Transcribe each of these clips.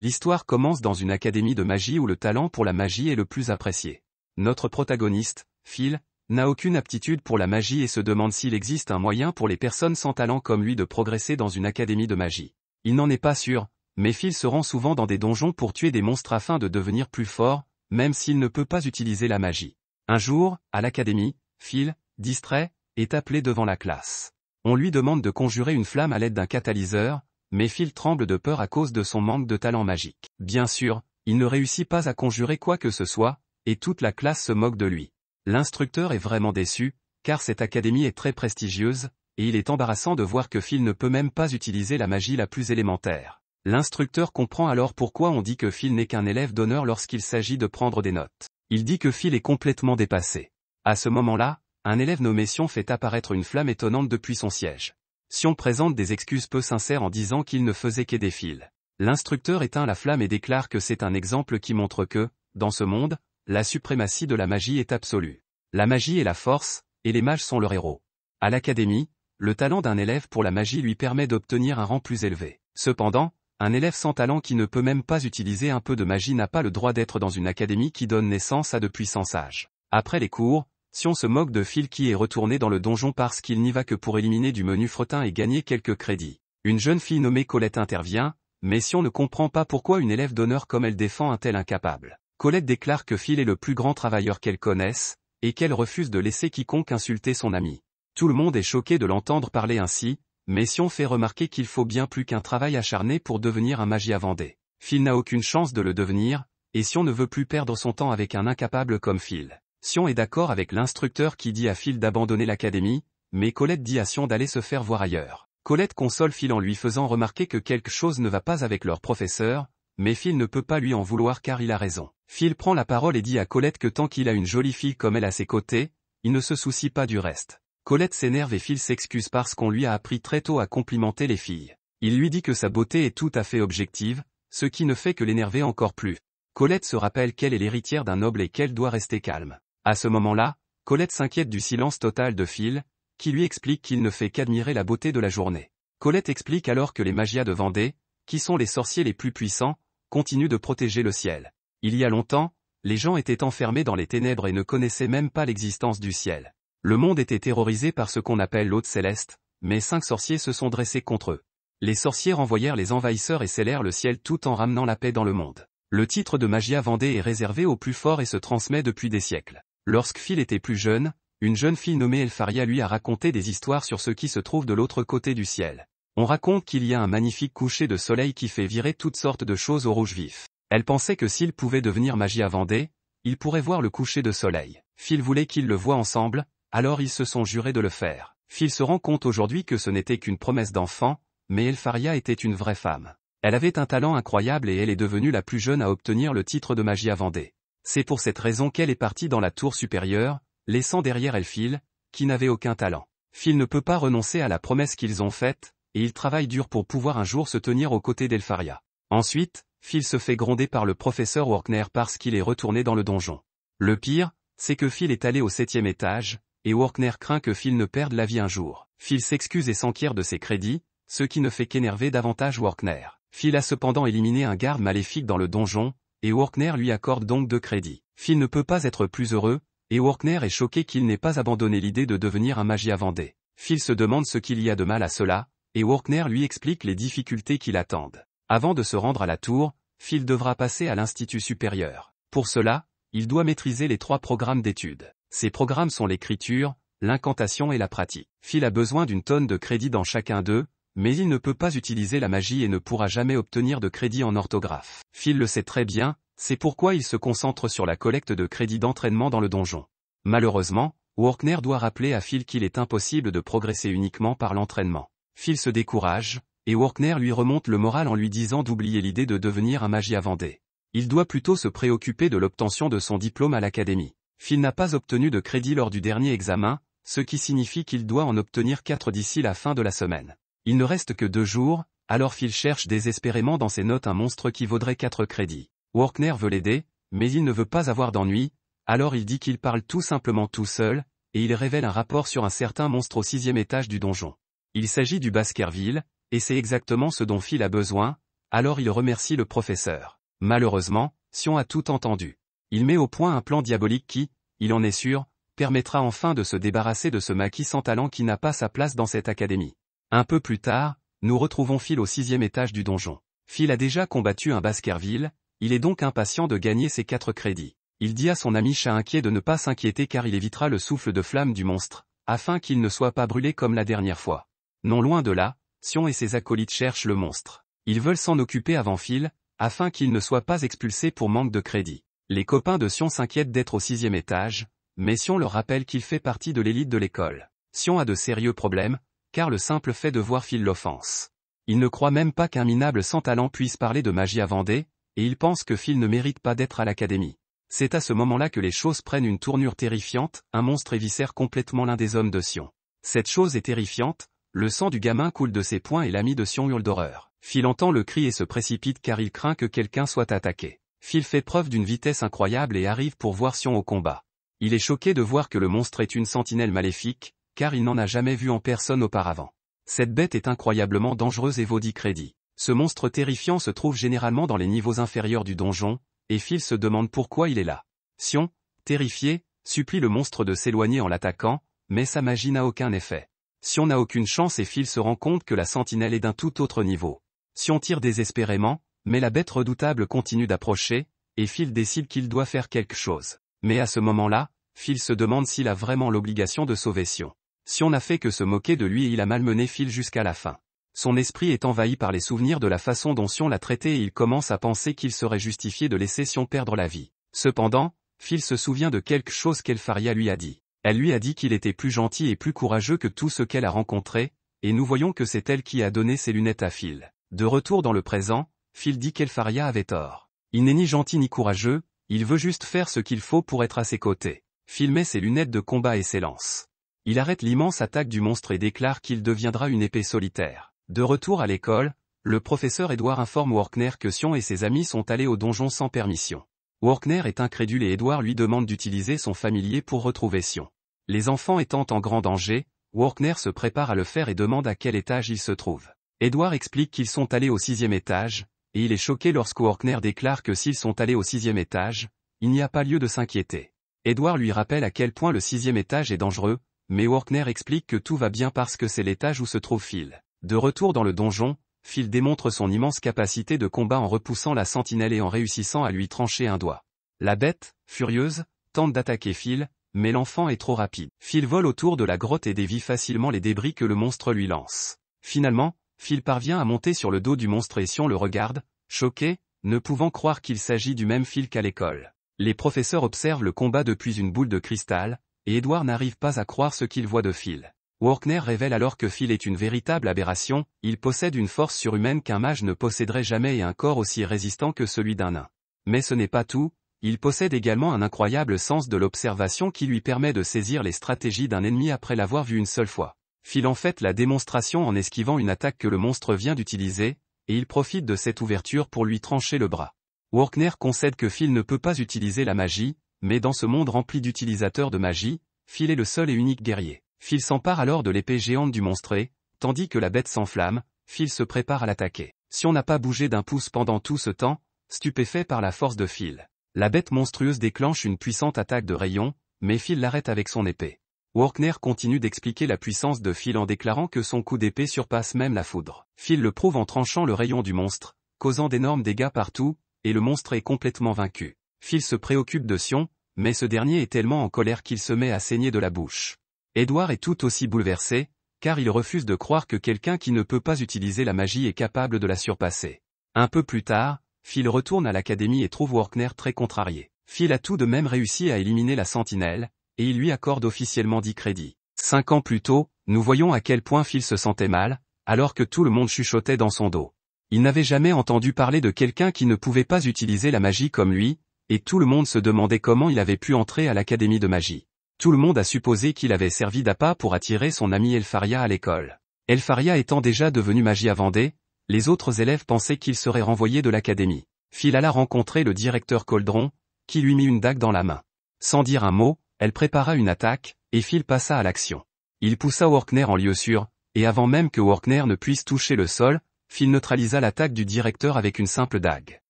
L'histoire commence dans une académie de magie où le talent pour la magie est le plus apprécié. Notre protagoniste, Phil, n'a aucune aptitude pour la magie et se demande s'il existe un moyen pour les personnes sans talent comme lui de progresser dans une académie de magie. Il n'en est pas sûr, mais Phil se rend souvent dans des donjons pour tuer des monstres afin de devenir plus fort, même s'il ne peut pas utiliser la magie. Un jour, à l'académie, Phil, distrait, est appelé devant la classe. On lui demande de conjurer une flamme à l'aide d'un catalyseur, mais Phil tremble de peur à cause de son manque de talent magique. Bien sûr, il ne réussit pas à conjurer quoi que ce soit, et toute la classe se moque de lui. L'instructeur est vraiment déçu, car cette académie est très prestigieuse, et il est embarrassant de voir que Phil ne peut même pas utiliser la magie la plus élémentaire. L'instructeur comprend alors pourquoi on dit que Phil n'est qu'un élève d'honneur lorsqu'il s'agit de prendre des notes. Il dit que Phil est complètement dépassé. À ce moment-là, un élève nommé Sion fait apparaître une flamme étonnante depuis son siège. Sion présente des excuses peu sincères en disant qu'il ne faisait qu'aider Phil. L'instructeur éteint la flamme et déclare que c'est un exemple qui montre que, dans ce monde, la suprématie de la magie est absolue. La magie est la force, et les mages sont leurs héros. À l'académie, le talent d'un élève pour la magie lui permet d'obtenir un rang plus élevé. Cependant, un élève sans talent qui ne peut même pas utiliser un peu de magie n'a pas le droit d'être dans une académie qui donne naissance à de puissants sages. Après les cours, Sion se moque de Phil qui est retourné dans le donjon parce qu'il n'y va que pour éliminer du menu fretin et gagner quelques crédits. Une jeune fille nommée Colette intervient, mais Sion ne comprend pas pourquoi une élève d'honneur comme elle défend un tel incapable. Colette déclare que Phil est le plus grand travailleur qu'elle connaisse, et qu'elle refuse de laisser quiconque insulter son ami. Tout le monde est choqué de l'entendre parler ainsi, mais Sion fait remarquer qu'il faut bien plus qu'un travail acharné pour devenir un magia vendé. Phil n'a aucune chance de le devenir, et Sion ne veut plus perdre son temps avec un incapable comme Phil. Sion est d'accord avec l'instructeur qui dit à Phil d'abandonner l'académie, mais Colette dit à Sion d'aller se faire voir ailleurs. Colette console Phil en lui faisant remarquer que quelque chose ne va pas avec leur professeur, mais Phil ne peut pas lui en vouloir car il a raison. Phil prend la parole et dit à Colette que tant qu'il a une jolie fille comme elle à ses côtés, il ne se soucie pas du reste. Colette s'énerve et Phil s'excuse parce qu'on lui a appris très tôt à complimenter les filles. Il lui dit que sa beauté est tout à fait objective, ce qui ne fait que l'énerver encore plus. Colette se rappelle qu'elle est l'héritière d'un noble et qu'elle doit rester calme. À ce moment-là, Colette s'inquiète du silence total de Phil, qui lui explique qu'il ne fait qu'admirer la beauté de la journée. Colette explique alors que les magias de Vendée, qui sont les sorciers les plus puissants, continuent de protéger le ciel. Il y a longtemps, les gens étaient enfermés dans les ténèbres et ne connaissaient même pas l'existence du ciel. Le monde était terrorisé par ce qu'on appelle l'hôte céleste, mais 5 sorciers se sont dressés contre eux. Les sorciers renvoyèrent les envahisseurs et scellèrent le ciel tout en ramenant la paix dans le monde. Le titre de Magia Vendée est réservé aux plus forts et se transmet depuis des siècles. Lorsque Phil était plus jeune, une jeune fille nommée Elfaria lui a raconté des histoires sur ce qui se trouve de l'autre côté du ciel. On raconte qu'il y a un magnifique coucher de soleil qui fait virer toutes sortes de choses au rouge vif. Elle pensait que s'il pouvait devenir Magia Vendée, il pourrait voir le coucher de soleil. Phil voulait qu'ils le voient ensemble, alors ils se sont jurés de le faire. Phil se rend compte aujourd'hui que ce n'était qu'une promesse d'enfant, mais Elfaria était une vraie femme. Elle avait un talent incroyable et elle est devenue la plus jeune à obtenir le titre de Magia Vendée. C'est pour cette raison qu'elle est partie dans la tour supérieure, laissant derrière elle Phil, qui n'avait aucun talent. Phil ne peut pas renoncer à la promesse qu'ils ont faite, et il travaille dur pour pouvoir un jour se tenir aux côtés d'Elfaria. Ensuite, Phil se fait gronder par le professeur Workner parce qu'il est retourné dans le donjon. Le pire, c'est que Phil est allé au 7e étage, et Workner craint que Phil ne perde la vie un jour. Phil s'excuse et s'enquiert de ses crédits, ce qui ne fait qu'énerver davantage Workner. Phil a cependant éliminé un garde maléfique dans le donjon, et Workner lui accorde donc 2 crédits. Phil ne peut pas être plus heureux, et Workner est choqué qu'il n'ait pas abandonné l'idée de devenir un Magia Vendée. Phil se demande ce qu'il y a de mal à cela, et Workner lui explique les difficultés qui l'attendent. Avant de se rendre à la tour, Phil devra passer à l'Institut supérieur. Pour cela, il doit maîtriser les 3 programmes d'études. Ces programmes sont l'écriture, l'incantation et la pratique. Phil a besoin d'une tonne de crédits dans chacun d'eux, mais il ne peut pas utiliser la magie et ne pourra jamais obtenir de crédit en orthographe. Phil le sait très bien, c'est pourquoi il se concentre sur la collecte de crédits d'entraînement dans le donjon. Malheureusement, Workner doit rappeler à Phil qu'il est impossible de progresser uniquement par l'entraînement. Phil se décourage, et Workner lui remonte le moral en lui disant d'oublier l'idée de devenir un Magia Vendée. Il doit plutôt se préoccuper de l'obtention de son diplôme à l'académie. Phil n'a pas obtenu de crédit lors du dernier examen, ce qui signifie qu'il doit en obtenir 4 d'ici la fin de la semaine. Il ne reste que 2 jours, alors Phil cherche désespérément dans ses notes un monstre qui vaudrait 4 crédits. Workner veut l'aider, mais il ne veut pas avoir d'ennui, alors il dit qu'il parle tout simplement tout seul, et il révèle un rapport sur un certain monstre au 6e étage du donjon. Il s'agit du Baskerville, et c'est exactement ce dont Phil a besoin, Alors il remercie le professeur. Malheureusement, Sion a tout entendu. Il met au point un plan diabolique qui, il en est sûr, permettra enfin de se débarrasser de ce maquis sans talent qui n'a pas sa place dans cette académie. Un peu plus tard, nous retrouvons Phil au 6e étage du donjon. Phil a déjà combattu un Baskerville, il est donc impatient de gagner ses 4 crédits. Il dit à son ami chat inquiet de ne pas s'inquiéter car il évitera le souffle de flamme du monstre, afin qu'il ne soit pas brûlé comme la dernière fois. Non loin de là, Sion et ses acolytes cherchent le monstre. Ils veulent s'en occuper avant Phil, afin qu'il ne soit pas expulsé pour manque de crédit. Les copains de Sion s'inquiètent d'être au 6e étage, mais Sion leur rappelle qu'il fait partie de l'élite de l'école. Sion a de sérieux problèmes, car le simple fait de voir Phil l'offense. Il ne croit même pas qu'un minable sans talent puisse parler de magie à Vendée, et il pense que Phil ne mérite pas d'être à l'académie. C'est à ce moment-là que les choses prennent une tournure terrifiante, un monstre éviscère complètement l'un des hommes de Sion. Cette chose est terrifiante, le sang du gamin coule de ses poings et l'ami de Sion hurle d'horreur. Phil entend le cri et se précipite car il craint que quelqu'un soit attaqué. Phil fait preuve d'une vitesse incroyable et arrive pour voir Sion au combat. Il est choqué de voir que le monstre est une sentinelle maléfique, car il n'en a jamais vu en personne auparavant. Cette bête est incroyablement dangereuse et vaut 10 crédits. Ce monstre terrifiant se trouve généralement dans les niveaux inférieurs du donjon, et Phil se demande pourquoi il est là. Sion, terrifié, supplie le monstre de s'éloigner en l'attaquant, mais sa magie n'a aucun effet. Sion n'a aucune chance et Phil se rend compte que la sentinelle est d'un tout autre niveau. Sion tire désespérément, mais la bête redoutable continue d'approcher, et Phil décide qu'il doit faire quelque chose. Mais à ce moment-là, Phil se demande s'il a vraiment l'obligation de sauver Sion. Sion n'a fait que se moquer de lui et il a malmené Phil jusqu'à la fin. Son esprit est envahi par les souvenirs de la façon dont Sion l'a traité et il commence à penser qu'il serait justifié de laisser Sion perdre la vie. Cependant, Phil se souvient de quelque chose qu'Elfaria lui a dit. Elle lui a dit qu'il était plus gentil et plus courageux que tout ce qu'elle a rencontré, et nous voyons que c'est elle qui a donné ses lunettes à Phil. De retour dans le présent, Phil dit qu'Elfaria avait tort. Il n'est ni gentil ni courageux, il veut juste faire ce qu'il faut pour être à ses côtés. Phil met ses lunettes de combat et s'élance. Il arrête l'immense attaque du monstre et déclare qu'il deviendra une épée solitaire. De retour à l'école, le professeur Edward informe Workner que Sion et ses amis sont allés au donjon sans permission. Workner est incrédule et Edward lui demande d'utiliser son familier pour retrouver Sion. Les enfants étant en grand danger, Workner se prépare à le faire et demande à quel étage il se trouve. Edward explique qu'ils sont allés au 6e étage, et il est choqué lorsque Workner déclare que s'ils sont allés au 6e étage, il n'y a pas lieu de s'inquiéter. Edward lui rappelle à quel point le 6e étage est dangereux, mais Workner explique que tout va bien parce que c'est l'étage où se trouve Phil. De retour dans le donjon, Phil démontre son immense capacité de combat en repoussant la sentinelle et en réussissant à lui trancher un doigt. La bête, furieuse, tente d'attaquer Phil, mais l'enfant est trop rapide. Phil vole autour de la grotte et dévie facilement les débris que le monstre lui lance. Finalement, Phil parvient à monter sur le dos du monstre et Sion le regarde, choqué, ne pouvant croire qu'il s'agit du même Phil qu'à l'école. Les professeurs observent le combat depuis une boule de cristal, et Edward n'arrive pas à croire ce qu'il voit de Phil. Workner révèle alors que Phil est une véritable aberration, il possède une force surhumaine qu'un mage ne posséderait jamais et un corps aussi résistant que celui d'un nain. Mais ce n'est pas tout, il possède également un incroyable sens de l'observation qui lui permet de saisir les stratégies d'un ennemi après l'avoir vu une seule fois. Phil en fait la démonstration en esquivant une attaque que le monstre vient d'utiliser, et il profite de cette ouverture pour lui trancher le bras. Workner concède que Phil ne peut pas utiliser la magie, mais dans ce monde rempli d'utilisateurs de magie, Phil est le seul et unique guerrier. Phil s'empare alors de l'épée géante du monstre et, tandis que la bête s'enflamme, Phil se prépare à l'attaquer. Sion n'a pas bougé d'un pouce pendant tout ce temps, stupéfait par la force de Phil. La bête monstrueuse déclenche une puissante attaque de rayons, mais Phil l'arrête avec son épée. Workner continue d'expliquer la puissance de Phil en déclarant que son coup d'épée surpasse même la foudre. Phil le prouve en tranchant le rayon du monstre, causant d'énormes dégâts partout, et le monstre est complètement vaincu. Phil se préoccupe de Sion, mais ce dernier est tellement en colère qu'il se met à saigner de la bouche. Edward est tout aussi bouleversé, car il refuse de croire que quelqu'un qui ne peut pas utiliser la magie est capable de la surpasser. Un peu plus tard, Phil retourne à l'académie et trouve Workner très contrarié. Phil a tout de même réussi à éliminer la sentinelle, et il lui accorde officiellement 10 crédits. 5 ans plus tôt, nous voyons à quel point Phil se sentait mal, alors que tout le monde chuchotait dans son dos. Il n'avait jamais entendu parler de quelqu'un qui ne pouvait pas utiliser la magie comme lui, et tout le monde se demandait comment il avait pu entrer à l'académie de magie. Tout le monde a supposé qu'il avait servi d'appât pour attirer son ami Elfaria à l'école. Elfaria étant déjà devenu magie à Vendée, les autres élèves pensaient qu'il serait renvoyé de l'académie. Phil alla rencontrer le directeur Coldron, qui lui mit une dague dans la main. Sans dire un mot, elle prépara une attaque, et Phil passa à l'action. Il poussa Workner en lieu sûr, et avant même que Workner ne puisse toucher le sol, Phil neutralisa l'attaque du directeur avec une simple dague.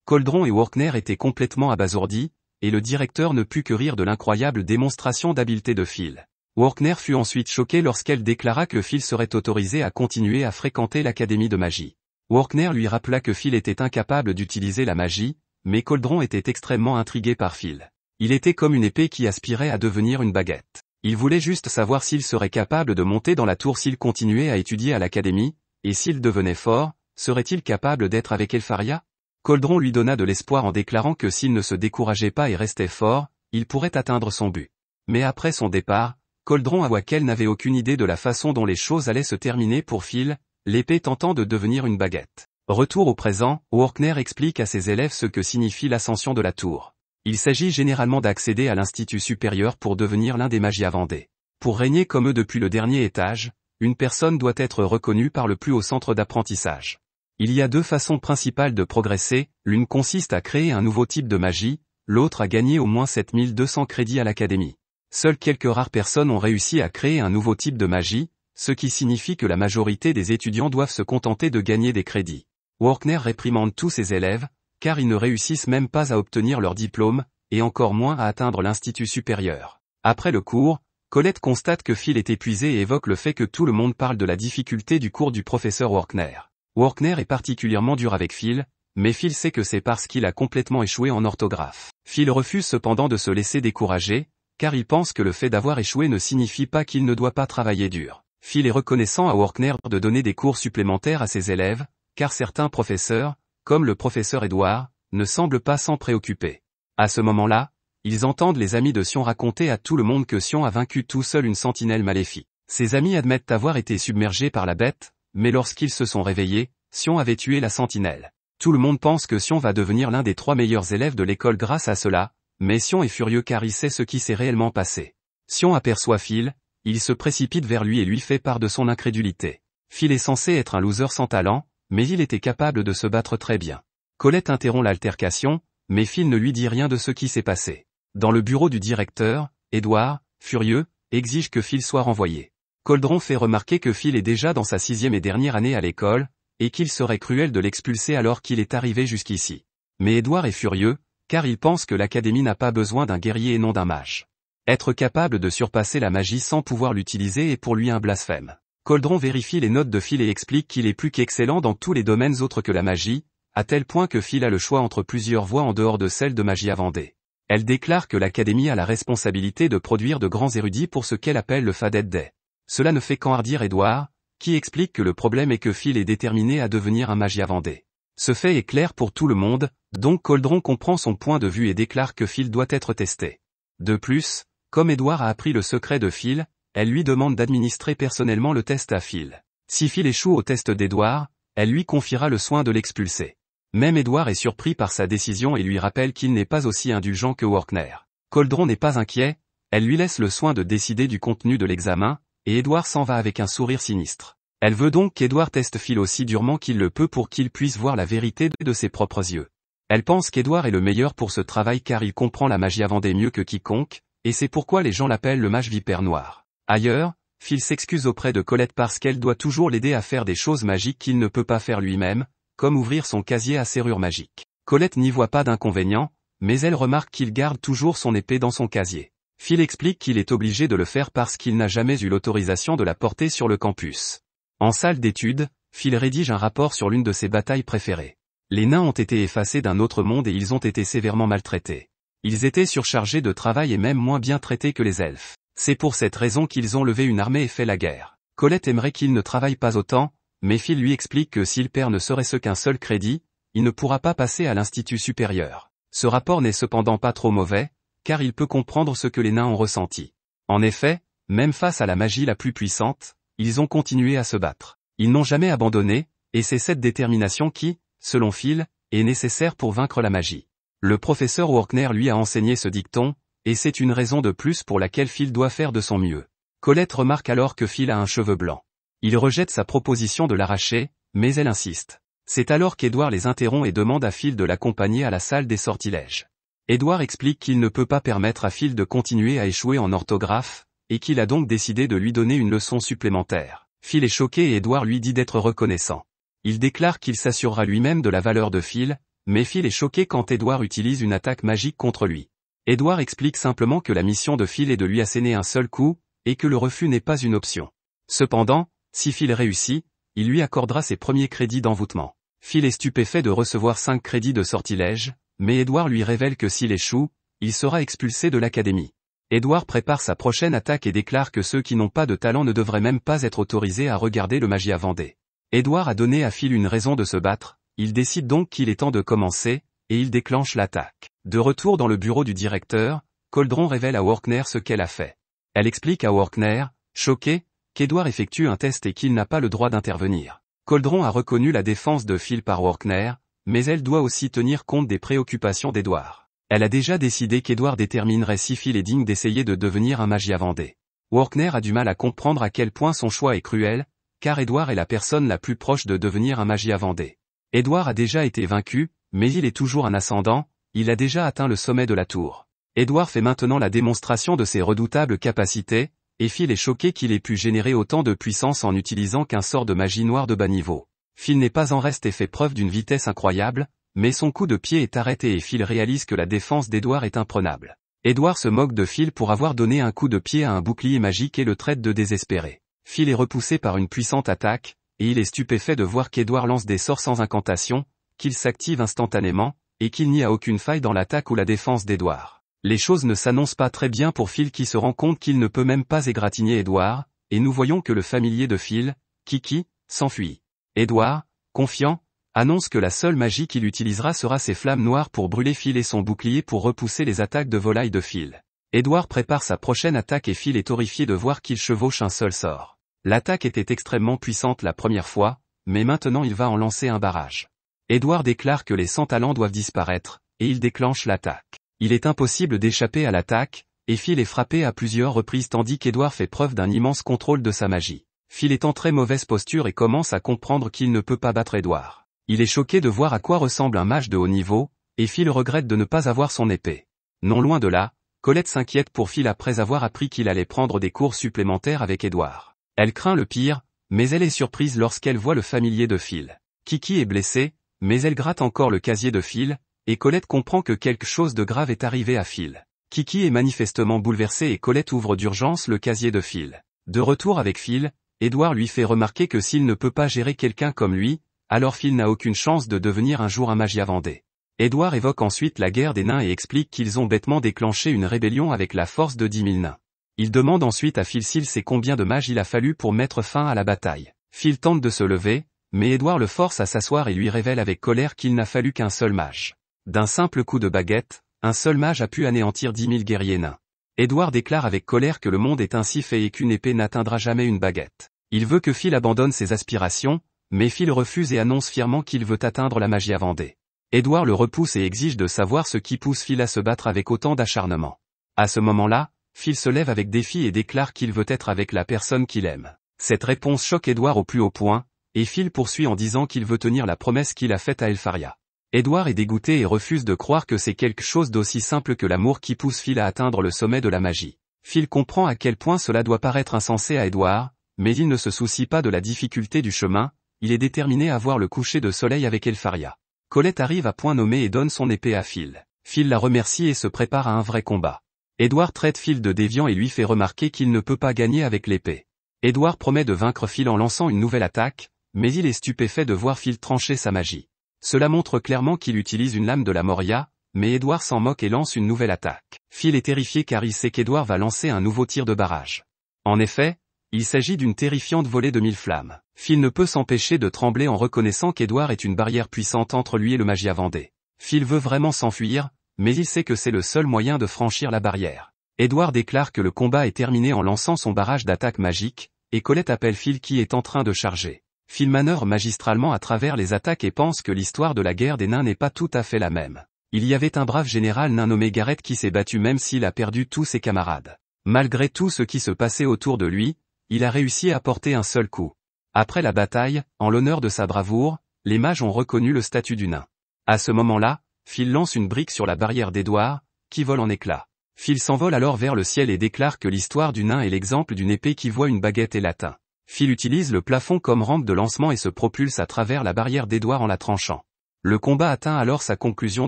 Coldron et Workner étaient complètement abasourdis, et le directeur ne put que rire de l'incroyable démonstration d'habileté de Phil. Workner fut ensuite choquée lorsqu'elle déclara que Phil serait autorisé à continuer à fréquenter l'académie de magie. Workner lui rappela que Phil était incapable d'utiliser la magie, mais Coldron était extrêmement intrigué par Phil. Il était comme une épée qui aspirait à devenir une baguette. Il voulait juste savoir s'il serait capable de monter dans la tour s'il continuait à étudier à l'académie, et s'il devenait fort, serait-il capable d'être avec Elfaria? Coldron lui donna de l'espoir en déclarant que s'il ne se décourageait pas et restait fort, il pourrait atteindre son but. Mais après son départ, Coldron avoua qu'elle n'avait aucune idée de la façon dont les choses allaient se terminer pour Phil, l'épée tentant de devenir une baguette. Retour au présent, Workner explique à ses élèves ce que signifie l'ascension de la tour. Il s'agit généralement d'accéder à l'institut supérieur pour devenir l'un des Magiavandés. Pour régner comme eux depuis le dernier étage, une personne doit être reconnue par le plus haut centre d'apprentissage. Il y a deux façons principales de progresser, l'une consiste à créer un nouveau type de magie, l'autre à gagner au moins 7200 crédits à l'académie. Seules quelques rares personnes ont réussi à créer un nouveau type de magie, ce qui signifie que la majorité des étudiants doivent se contenter de gagner des crédits. Workner réprimande tous ses élèves, car ils ne réussissent même pas à obtenir leur diplôme, et encore moins à atteindre l'institut supérieur. Après le cours, Colette constate que Phil est épuisé et évoque le fait que tout le monde parle de la difficulté du cours du professeur Workner. Workner est particulièrement dur avec Phil, mais Phil sait que c'est parce qu'il a complètement échoué en orthographe. Phil refuse cependant de se laisser décourager, car il pense que le fait d'avoir échoué ne signifie pas qu'il ne doit pas travailler dur. Phil est reconnaissant à Workner de donner des cours supplémentaires à ses élèves, car certains professeurs, comme le professeur Edward, ne semblent pas s'en préoccuper. À ce moment-là, ils entendent les amis de Sion raconter à tout le monde que Sion a vaincu tout seul une sentinelle maléfique. Ses amis admettent avoir été submergés par la bête, mais lorsqu'ils se sont réveillés, Sion avait tué la sentinelle. Tout le monde pense que Sion va devenir l'un des 3 meilleurs élèves de l'école grâce à cela, mais Sion est furieux car il sait ce qui s'est réellement passé. Sion aperçoit Phil, il se précipite vers lui et lui fait part de son incrédulité. Phil est censé être un loser sans talent, mais il était capable de se battre très bien. Colette interrompt l'altercation, mais Phil ne lui dit rien de ce qui s'est passé. Dans le bureau du directeur, Edward, furieux, exige que Phil soit renvoyé. Coldron fait remarquer que Phil est déjà dans sa 6e et dernière année à l'école, et qu'il serait cruel de l'expulser alors qu'il est arrivé jusqu'ici. Mais Edward est furieux, car il pense que l'académie n'a pas besoin d'un guerrier et non d'un mage. Être capable de surpasser la magie sans pouvoir l'utiliser est pour lui un blasphème. Coldron vérifie les notes de Phil et explique qu'il est plus qu'excellent dans tous les domaines autres que la magie, à tel point que Phil a le choix entre plusieurs voies en dehors de celle de Magiavandé. Elle déclare que l'académie a la responsabilité de produire de grands érudits pour ce qu'elle appelle le Fadet Day. Cela ne fait qu'enhardir Edward, qui explique que le problème est que Phil est déterminé à devenir un Magiavandé. Ce fait est clair pour tout le monde, donc Coldron comprend son point de vue et déclare que Phil doit être testé. De plus, comme Edward a appris le secret de Phil, elle lui demande d'administrer personnellement le test à Phil. Si Phil échoue au test d'Edward, elle lui confiera le soin de l'expulser. Même Edward est surpris par sa décision et lui rappelle qu'il n'est pas aussi indulgent que Workner. Coldron n'est pas inquiet, elle lui laisse le soin de décider du contenu de l'examen, et Edward s'en va avec un sourire sinistre. Elle veut donc qu'Edward teste Phil aussi durement qu'il le peut pour qu'il puisse voir la vérité de ses propres yeux. Elle pense qu'Edward est le meilleur pour ce travail car il comprend la Magiavandé mieux que quiconque, et c'est pourquoi les gens l'appellent le mage vipère noir. Ailleurs, Phil s'excuse auprès de Colette parce qu'elle doit toujours l'aider à faire des choses magiques qu'il ne peut pas faire lui-même, comme ouvrir son casier à serrure magique. Colette n'y voit pas d'inconvénient, mais elle remarque qu'il garde toujours son épée dans son casier. Phil explique qu'il est obligé de le faire parce qu'il n'a jamais eu l'autorisation de la porter sur le campus. En salle d'études, Phil rédige un rapport sur l'une de ses batailles préférées. Les nains ont été effacés d'un autre monde et ils ont été sévèrement maltraités. Ils étaient surchargés de travail et même moins bien traités que les elfes. C'est pour cette raison qu'ils ont levé une armée et fait la guerre. Colette aimerait qu'il ne travaille pas autant, mais Phil lui explique que s'il perd ne serait-ce qu'un seul crédit, il ne pourra pas passer à l'institut supérieur. Ce rapport n'est cependant pas trop mauvais, car il peut comprendre ce que les nains ont ressenti. En effet, même face à la magie la plus puissante, ils ont continué à se battre. Ils n'ont jamais abandonné, et c'est cette détermination qui, selon Phil, est nécessaire pour vaincre la magie. Le professeur Workner lui a enseigné ce dicton, et c'est une raison de plus pour laquelle Phil doit faire de son mieux. Colette remarque alors que Phil a un cheveu blanc. Il rejette sa proposition de l'arracher, mais elle insiste. C'est alors qu'Edward les interrompt et demande à Phil de l'accompagner à la salle des sortilèges. Edward explique qu'il ne peut pas permettre à Phil de continuer à échouer en orthographe, et qu'il a donc décidé de lui donner une leçon supplémentaire. Phil est choqué et Edward lui dit d'être reconnaissant. Il déclare qu'il s'assurera lui-même de la valeur de Phil, mais Phil est choqué quand Edward utilise une attaque magique contre lui. Edward explique simplement que la mission de Phil est de lui asséner un seul coup, et que le refus n'est pas une option. Cependant, si Phil réussit, il lui accordera ses premiers crédits d'envoûtement. Phil est stupéfait de recevoir 5 crédits de sortilège, mais Edward lui révèle que s'il échoue, il sera expulsé de l'académie. Edward prépare sa prochaine attaque et déclare que ceux qui n'ont pas de talent ne devraient même pas être autorisés à regarder le Magia Vendée. Edward a donné à Phil une raison de se battre, il décide donc qu'il est temps de commencer, et il déclenche l'attaque. De retour dans le bureau du directeur, Coldron révèle à Workner ce qu'elle a fait. Elle explique à Workner, choqué, qu'Edward effectue un test et qu'il n'a pas le droit d'intervenir. Coldron a reconnu la défense de Phil par Workner, mais elle doit aussi tenir compte des préoccupations d'Edward. Elle a déjà décidé qu'Edward déterminerait si Phil est digne d'essayer de devenir un Magia Vendée. Workner a du mal à comprendre à quel point son choix est cruel, car Edward est la personne la plus proche de devenir un Magia Vendée. Edward a déjà été vaincu, mais il est toujours un ascendant, il a déjà atteint le sommet de la tour. Edward fait maintenant la démonstration de ses redoutables capacités, et Phil est choqué qu'il ait pu générer autant de puissance en utilisant qu'un sort de magie noire de bas niveau. Phil n'est pas en reste et fait preuve d'une vitesse incroyable, mais son coup de pied est arrêté et Phil réalise que la défense d'Edward est imprenable. Edward se moque de Phil pour avoir donné un coup de pied à un bouclier magique et le traite de désespéré. Phil est repoussé par une puissante attaque, et il est stupéfait de voir qu'Edward lance des sorts sans incantation, qu'il s'active instantanément, et qu'il n'y a aucune faille dans l'attaque ou la défense d'Edward. Les choses ne s'annoncent pas très bien pour Phil qui se rend compte qu'il ne peut même pas égratigner Edward, et nous voyons que le familier de Phil, Kiki, s'enfuit. Edward, confiant, annonce que la seule magie qu'il utilisera sera ses flammes noires pour brûler Phil et son bouclier pour repousser les attaques de volaille de Phil. Edward prépare sa prochaine attaque et Phil est horrifié de voir qu'il chevauche un seul sort. L'attaque était extrêmement puissante la première fois, mais maintenant il va en lancer un barrage. Edward déclare que les sans talents doivent disparaître, et il déclenche l'attaque. Il est impossible d'échapper à l'attaque, et Phil est frappé à plusieurs reprises tandis qu'Edward fait preuve d'un immense contrôle de sa magie. Phil est en très mauvaise posture et commence à comprendre qu'il ne peut pas battre Edward. Il est choqué de voir à quoi ressemble un mage de haut niveau, et Phil regrette de ne pas avoir son épée. Non loin de là, Colette s'inquiète pour Phil après avoir appris qu'il allait prendre des cours supplémentaires avec Edward. Elle craint le pire, mais elle est surprise lorsqu'elle voit le familier de Phil. Kiki est blessée, mais elle gratte encore le casier de Phil, et Colette comprend que quelque chose de grave est arrivé à Phil. Kiki est manifestement bouleversée et Colette ouvre d'urgence le casier de Phil. De retour avec Phil, Edward lui fait remarquer que s'il ne peut pas gérer quelqu'un comme lui, alors Phil n'a aucune chance de devenir un jour un Magia Vendée. Edward évoque ensuite la guerre des nains et explique qu'ils ont bêtement déclenché une rébellion avec la force de 10 000 nains. Il demande ensuite à Phil s'il sait combien de mages il a fallu pour mettre fin à la bataille. Phil tente de se lever, mais Edward le force à s'asseoir et lui révèle avec colère qu'il n'a fallu qu'un seul mage. D'un simple coup de baguette, un seul mage a pu anéantir 10 000 guerriers nains. Edward déclare avec colère que le monde est ainsi fait et qu'une épée n'atteindra jamais une baguette. Il veut que Phil abandonne ses aspirations, mais Phil refuse et annonce fièrement qu'il veut atteindre la Magia Vendée. Edward le repousse et exige de savoir ce qui pousse Phil à se battre avec autant d'acharnement. À ce moment-là, Phil se lève avec défi et déclare qu'il veut être avec la personne qu'il aime. Cette réponse choque Edward au plus haut point, et Phil poursuit en disant qu'il veut tenir la promesse qu'il a faite à Elfaria. Edward est dégoûté et refuse de croire que c'est quelque chose d'aussi simple que l'amour qui pousse Phil à atteindre le sommet de la magie. Phil comprend à quel point cela doit paraître insensé à Edward, mais il ne se soucie pas de la difficulté du chemin, il est déterminé à voir le coucher de soleil avec Elfaria. Colette arrive à point nommé et donne son épée à Phil. Phil la remercie et se prépare à un vrai combat. Edward traite Phil de déviant et lui fait remarquer qu'il ne peut pas gagner avec l'épée. Edward promet de vaincre Phil en lançant une nouvelle attaque, mais il est stupéfait de voir Phil trancher sa magie. Cela montre clairement qu'il utilise une lame de la Moria, mais Edward s'en moque et lance une nouvelle attaque. Phil est terrifié car il sait qu'Edward va lancer un nouveau tir de barrage. En effet, il s'agit d'une terrifiante volée de 1000 flammes. Phil ne peut s'empêcher de trembler en reconnaissant qu'Edward est une barrière puissante entre lui et le Magia Vendée. Phil veut vraiment s'enfuir, mais il sait que c'est le seul moyen de franchir la barrière. Edward déclare que le combat est terminé en lançant son barrage d'attaque magique, et Colette appelle Phil qui est en train de charger. Phil manœuvre magistralement à travers les attaques et pense que l'histoire de la guerre des nains n'est pas tout à fait la même. Il y avait un brave général nain nommé Gareth qui s'est battu même s'il a perdu tous ses camarades. Malgré tout ce qui se passait autour de lui, il a réussi à porter un seul coup. Après la bataille, en l'honneur de sa bravoure, les mages ont reconnu le statut du nain. À ce moment-là, Phil lance une brique sur la barrière d'Edward, qui vole en éclats. Phil s'envole alors vers le ciel et déclare que l'histoire du nain est l'exemple d'une épée qui voit une baguette et l'atteint. Phil utilise le plafond comme rampe de lancement et se propulse à travers la barrière d'Edward en la tranchant. Le combat atteint alors sa conclusion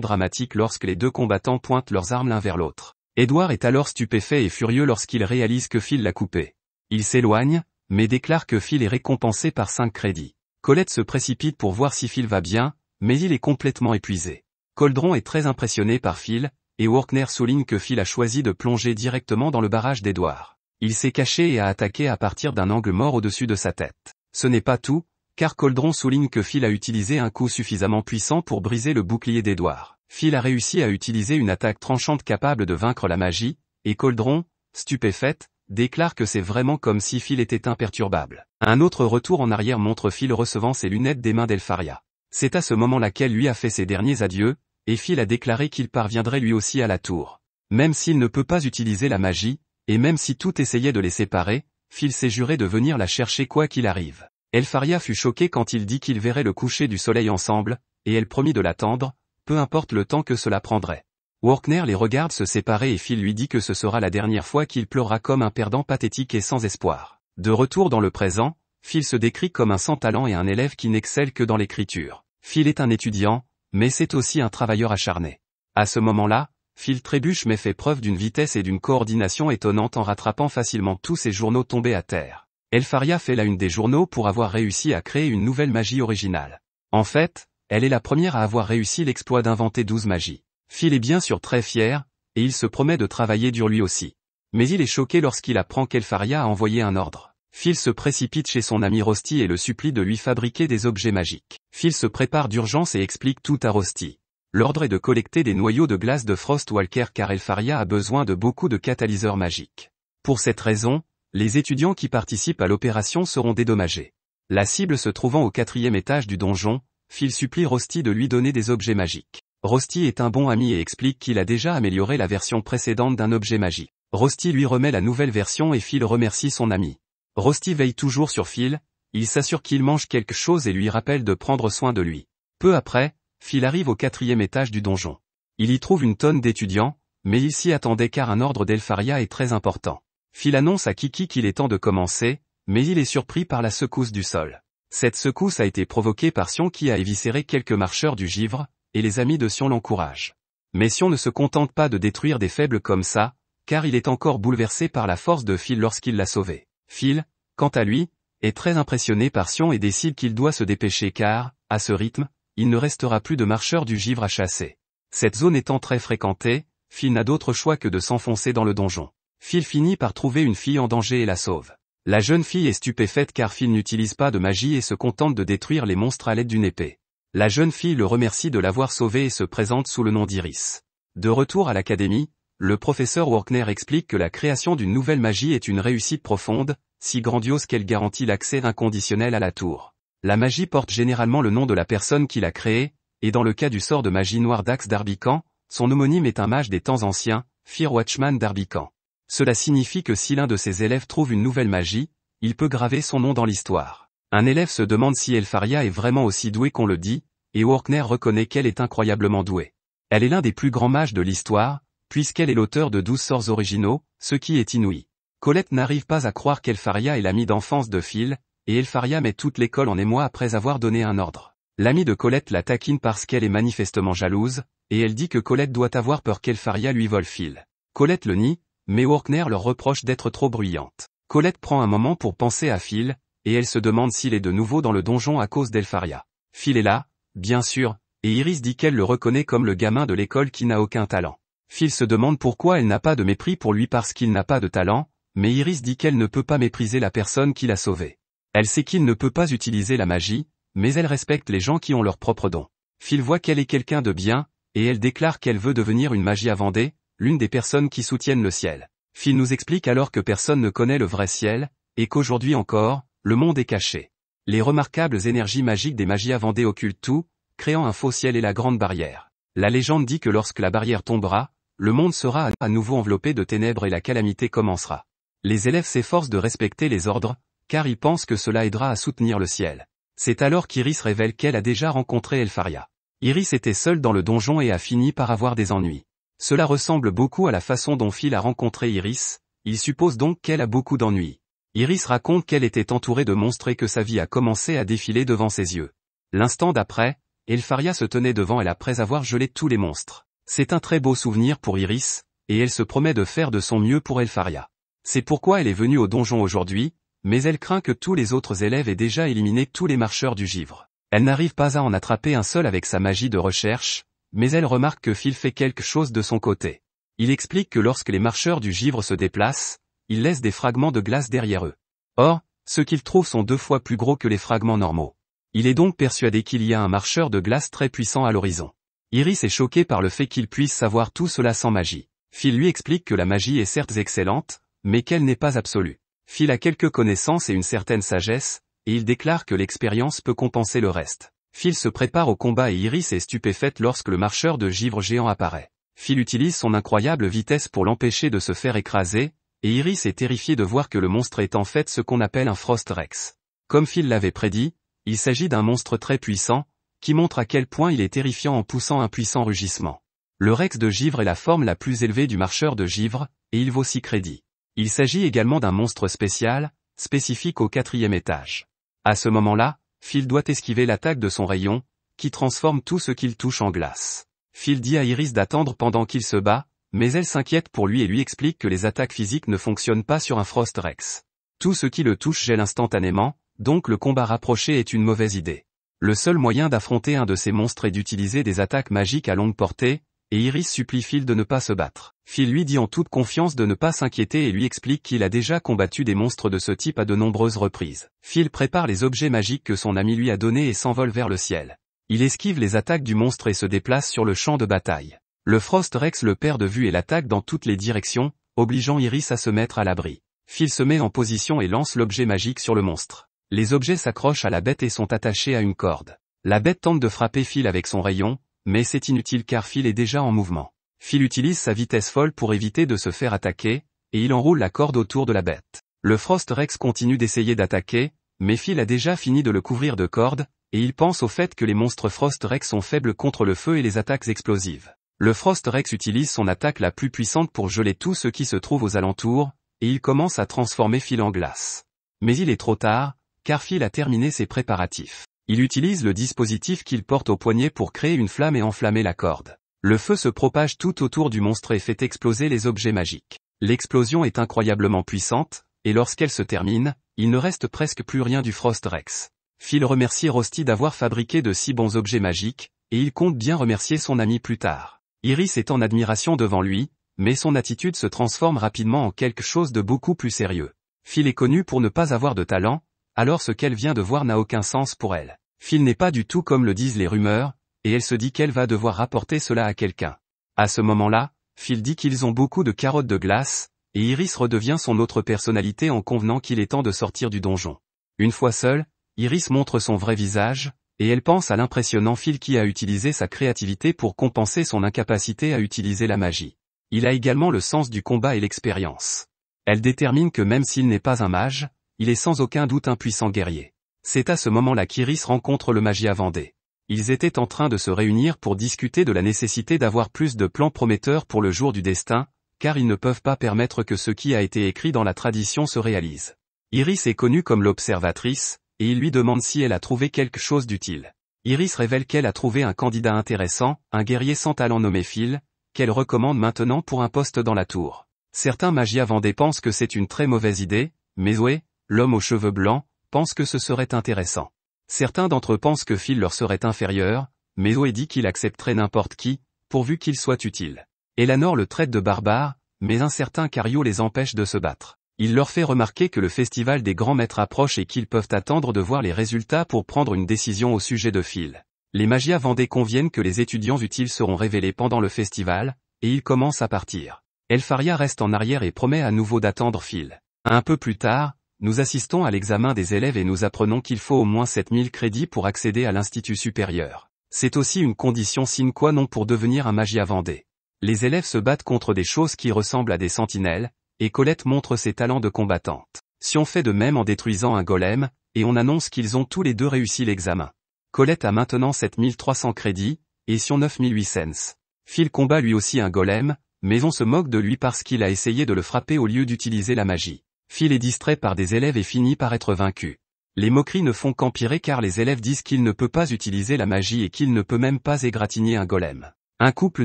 dramatique lorsque les deux combattants pointent leurs armes l'un vers l'autre. Edward est alors stupéfait et furieux lorsqu'il réalise que Phil l'a coupé. Il s'éloigne, mais déclare que Phil est récompensé par 5 crédits. Colette se précipite pour voir si Phil va bien, mais il est complètement épuisé. Coldron est très impressionné par Phil, et Workner souligne que Phil a choisi de plonger directement dans le barrage d'Edward. Il s'est caché et a attaqué à partir d'un angle mort au-dessus de sa tête. Ce n'est pas tout, car Coldron souligne que Phil a utilisé un coup suffisamment puissant pour briser le bouclier d'Edward. Phil a réussi à utiliser une attaque tranchante capable de vaincre la magie, et Coldron, stupéfaite, déclare que c'est vraiment comme si Phil était imperturbable. Un autre retour en arrière montre Phil recevant ses lunettes des mains d'Elfaria. C'est à ce moment-là qu'elle lui a fait ses derniers adieux, et Phil a déclaré qu'il parviendrait lui aussi à la tour. Même s'il ne peut pas utiliser la magie, et même si tout essayait de les séparer, Phil s'est juré de venir la chercher quoi qu'il arrive. Elfaria fut choquée quand il dit qu'ils verraient le coucher du soleil ensemble, et elle promit de l'attendre, peu importe le temps que cela prendrait. Workner les regarde se séparer et Phil lui dit que ce sera la dernière fois qu'il pleurera comme un perdant pathétique et sans espoir. De retour dans le présent, Phil se décrit comme un sans talent et un élève qui n'excelle que dans l'écriture. Phil est un étudiant, mais c'est aussi un travailleur acharné. À ce moment-là, Phil trébuche mais fait preuve d'une vitesse et d'une coordination étonnante en rattrapant facilement tous ses journaux tombés à terre. Elfaria fait la une des journaux pour avoir réussi à créer une nouvelle magie originale. En fait, elle est la première à avoir réussi l'exploit d'inventer 12 magies. Phil est bien sûr très fier, et il se promet de travailler dur lui aussi. Mais il est choqué lorsqu'il apprend qu'Elfaria a envoyé un ordre. Phil se précipite chez son ami Rosti et le supplie de lui fabriquer des objets magiques. Phil se prépare d'urgence et explique tout à Rosti. L'ordre est de collecter des noyaux de glace de Frostwalker car Elfaria a besoin de beaucoup de catalyseurs magiques. Pour cette raison, les étudiants qui participent à l'opération seront dédommagés. La cible se trouvant au 4e étage du donjon, Phil supplie Rosti de lui donner des objets magiques. Rosti est un bon ami et explique qu'il a déjà amélioré la version précédente d'un objet magique. Rosti lui remet la nouvelle version et Phil remercie son ami. Rosti veille toujours sur Phil, il s'assure qu'il mange quelque chose et lui rappelle de prendre soin de lui. Peu après, Phil arrive au 4e étage du donjon. Il y trouve une tonne d'étudiants, mais il s'y attendait car un ordre d'Elfaria est très important. Phil annonce à Kiki qu'il est temps de commencer, mais il est surpris par la secousse du sol. Cette secousse a été provoquée par Sion qui a éviscéré quelques marcheurs du givre, et les amis de Sion l'encouragent. Mais Sion ne se contente pas de détruire des faibles comme ça, car il est encore bouleversé par la force de Phil lorsqu'il l'a sauvé. Phil, quant à lui, est très impressionné par Sion et décide qu'il doit se dépêcher car, à ce rythme, il ne restera plus de marcheurs du givre à chasser. Cette zone étant très fréquentée, Phil n'a d'autre choix que de s'enfoncer dans le donjon. Phil finit par trouver une fille en danger et la sauve. La jeune fille est stupéfaite car Phil n'utilise pas de magie et se contente de détruire les monstres à l'aide d'une épée. La jeune fille le remercie de l'avoir sauvée et se présente sous le nom d'Iris. De retour à l'académie, le professeur Workner explique que la création d'une nouvelle magie est une réussite profonde, si grandiose qu'elle garantit l'accès inconditionnel à la tour. La magie porte généralement le nom de la personne qui l'a créée, et dans le cas du sort de magie noire d'Axe d'Arbican, son homonyme est un mage des temps anciens, Fear Watchman d'Arbican. Cela signifie que si l'un de ses élèves trouve une nouvelle magie, il peut graver son nom dans l'histoire. Un élève se demande si Elfaria est vraiment aussi douée qu'on le dit, et Workner reconnaît qu'elle est incroyablement douée. Elle est l'un des plus grands mages de l'histoire, puisqu'elle est l'auteur de 12 sorts originaux, ce qui est inouï. Colette n'arrive pas à croire qu'Elfaria est l'amie d'enfance de Phil, et Elfaria met toute l'école en émoi après avoir donné un ordre. L'amie de Colette la taquine parce qu'elle est manifestement jalouse, et elle dit que Colette doit avoir peur qu'Elfaria lui vole Phil. Colette le nie, mais Workner leur reproche d'être trop bruyante. Colette prend un moment pour penser à Phil, et elle se demande s'il est de nouveau dans le donjon à cause d'Elfaria. Phil est là, bien sûr, et Iris dit qu'elle le reconnaît comme le gamin de l'école qui n'a aucun talent. Phil se demande pourquoi elle n'a pas de mépris pour lui parce qu'il n'a pas de talent, mais Iris dit qu'elle ne peut pas mépriser la personne qui l'a sauvé. Elle sait qu'il ne peut pas utiliser la magie, mais elle respecte les gens qui ont leurs propres dons. Phil voit qu'elle est quelqu'un de bien, et elle déclare qu'elle veut devenir une magie à Vendée, l'une des personnes qui soutiennent le ciel. Phil nous explique alors que personne ne connaît le vrai ciel, et qu'aujourd'hui encore, le monde est caché. Les remarquables énergies magiques des magies à Vendée occultent tout, créant un faux ciel et la grande barrière. La légende dit que lorsque la barrière tombera, le monde sera à nouveau enveloppé de ténèbres et la calamité commencera. Les élèves s'efforcent de respecter les ordres, car ils pensent que cela aidera à soutenir le ciel. C'est alors qu'Iris révèle qu'elle a déjà rencontré Elfaria. Iris était seule dans le donjon et a fini par avoir des ennuis. Cela ressemble beaucoup à la façon dont Phil a rencontré Iris, il suppose donc qu'elle a beaucoup d'ennuis. Iris raconte qu'elle était entourée de monstres et que sa vie a commencé à défiler devant ses yeux. L'instant d'après, Elfaria se tenait devant elle après avoir gelé tous les monstres. C'est un très beau souvenir pour Iris, et elle se promet de faire de son mieux pour Elfaria. C'est pourquoi elle est venue au donjon aujourd'hui, mais elle craint que tous les autres élèves aient déjà éliminé tous les marcheurs du givre. Elle n'arrive pas à en attraper un seul avec sa magie de recherche, mais elle remarque que Phil fait quelque chose de son côté. Il explique que lorsque les marcheurs du givre se déplacent, ils laissent des fragments de glace derrière eux. Or, ceux qu'ils trouvent sont 2 fois plus gros que les fragments normaux. Il est donc persuadé qu'il y a un marcheur de glace très puissant à l'horizon. Iris est choquée par le fait qu'il puisse savoir tout cela sans magie. Phil lui explique que la magie est certes excellente, mais qu'elle n'est pas absolue. Phil a quelques connaissances et une certaine sagesse, et il déclare que l'expérience peut compenser le reste. Phil se prépare au combat et Iris est stupéfaite lorsque le marcheur de givre géant apparaît. Phil utilise son incroyable vitesse pour l'empêcher de se faire écraser, et Iris est terrifiée de voir que le monstre est en fait ce qu'on appelle un Frost Rex. Comme Phil l'avait prédit, il s'agit d'un monstre très puissant, qui montre à quel point il est terrifiant en poussant un puissant rugissement. Le Rex de givre est la forme la plus élevée du marcheur de givre, et il vaut 6 crédits. Il s'agit également d'un monstre spécial, spécifique au 4e étage. À ce moment-là, Phil doit esquiver l'attaque de son rayon, qui transforme tout ce qu'il touche en glace. Phil dit à Iris d'attendre pendant qu'il se bat, mais elle s'inquiète pour lui et lui explique que les attaques physiques ne fonctionnent pas sur un Frost Rex. Tout ce qui le touche gèle instantanément, donc le combat rapproché est une mauvaise idée. Le seul moyen d'affronter un de ces monstres est d'utiliser des attaques magiques à longue portée, et Iris supplie Phil de ne pas se battre. Phil lui dit en toute confiance de ne pas s'inquiéter et lui explique qu'il a déjà combattu des monstres de ce type à de nombreuses reprises. Phil prépare les objets magiques que son ami lui a donnés et s'envole vers le ciel. Il esquive les attaques du monstre et se déplace sur le champ de bataille. Le Frost Rex le perd de vue et l'attaque dans toutes les directions, obligeant Iris à se mettre à l'abri. Phil se met en position et lance l'objet magique sur le monstre. Les objets s'accrochent à la bête et sont attachés à une corde. La bête tente de frapper Phil avec son rayon, mais c'est inutile car Phil est déjà en mouvement. Phil utilise sa vitesse folle pour éviter de se faire attaquer, et il enroule la corde autour de la bête. Le Frost Rex continue d'essayer d'attaquer, mais Phil a déjà fini de le couvrir de cordes, et il pense au fait que les monstres Frost Rex sont faibles contre le feu et les attaques explosives. Le Frost Rex utilise son attaque la plus puissante pour geler tout ce qui se trouve aux alentours, et il commence à transformer Phil en glace. Mais il est trop tard, car Phil a terminé ses préparatifs. Il utilise le dispositif qu'il porte au poignet pour créer une flamme et enflammer la corde. Le feu se propage tout autour du monstre et fait exploser les objets magiques. L'explosion est incroyablement puissante, et lorsqu'elle se termine, il ne reste presque plus rien du Frost Rex. Phil remercie Rosti d'avoir fabriqué de si bons objets magiques, et il compte bien remercier son ami plus tard. Iris est en admiration devant lui, mais son attitude se transforme rapidement en quelque chose de beaucoup plus sérieux. Phil est connu pour ne pas avoir de talent, alors ce qu'elle vient de voir n'a aucun sens pour elle. Phil n'est pas du tout comme le disent les rumeurs, et elle se dit qu'elle va devoir rapporter cela à quelqu'un. À ce moment-là, Phil dit qu'ils ont beaucoup de carottes de glace, et Iris redevient son autre personnalité en convenant qu'il est temps de sortir du donjon. Une fois seule, Iris montre son vrai visage, et elle pense à l'impressionnant Phil qui a utilisé sa créativité pour compenser son incapacité à utiliser la magie. Il a également le sens du combat et l'expérience. Elle détermine que même s'il n'est pas un mage, il est sans aucun doute un puissant guerrier. C'est à ce moment-là qu'Iris rencontre le Magia Vendée. Ils étaient en train de se réunir pour discuter de la nécessité d'avoir plus de plans prometteurs pour le jour du destin, car ils ne peuvent pas permettre que ce qui a été écrit dans la tradition se réalise. Iris est connue comme l'observatrice, et il lui demande si elle a trouvé quelque chose d'utile. Iris révèle qu'elle a trouvé un candidat intéressant, un guerrier sans talent nommé Phil, qu'elle recommande maintenant pour un poste dans la tour. Certains Magia Vendée pensent que c'est une très mauvaise idée, mais Zoé, l'homme aux cheveux blancs, pense que ce serait intéressant. Certains d'entre eux pensent que Phil leur serait inférieur, mais Zoé dit qu'il accepterait n'importe qui, pourvu qu'il soit utile. Eleanor le traite de barbare, mais un certain Cario les empêche de se battre. Il leur fait remarquer que le festival des grands maîtres approche et qu'ils peuvent attendre de voir les résultats pour prendre une décision au sujet de Phil. Les Magia Vendée conviennent que les étudiants utiles seront révélés pendant le festival, et ils commencent à partir. Elfaria reste en arrière et promet à nouveau d'attendre Phil. Un peu plus tard, nous assistons à l'examen des élèves et nous apprenons qu'il faut au moins 7000 crédits pour accéder à l'institut supérieur. C'est aussi une condition sine qua non pour devenir un Magia Vendée. Les élèves se battent contre des choses qui ressemblent à des sentinelles, et Colette montre ses talents de combattante. Sion fait de même en détruisant un golem, et on annonce qu'ils ont tous les deux réussi l'examen. Colette a maintenant 7300 crédits, et Sion 9800. Phil combat lui aussi un golem, mais on se moque de lui parce qu'il a essayé de le frapper au lieu d'utiliser la magie. Phil est distrait par des élèves et finit par être vaincu. Les moqueries ne font qu'empirer car les élèves disent qu'il ne peut pas utiliser la magie et qu'il ne peut même pas égratigner un golem. Un couple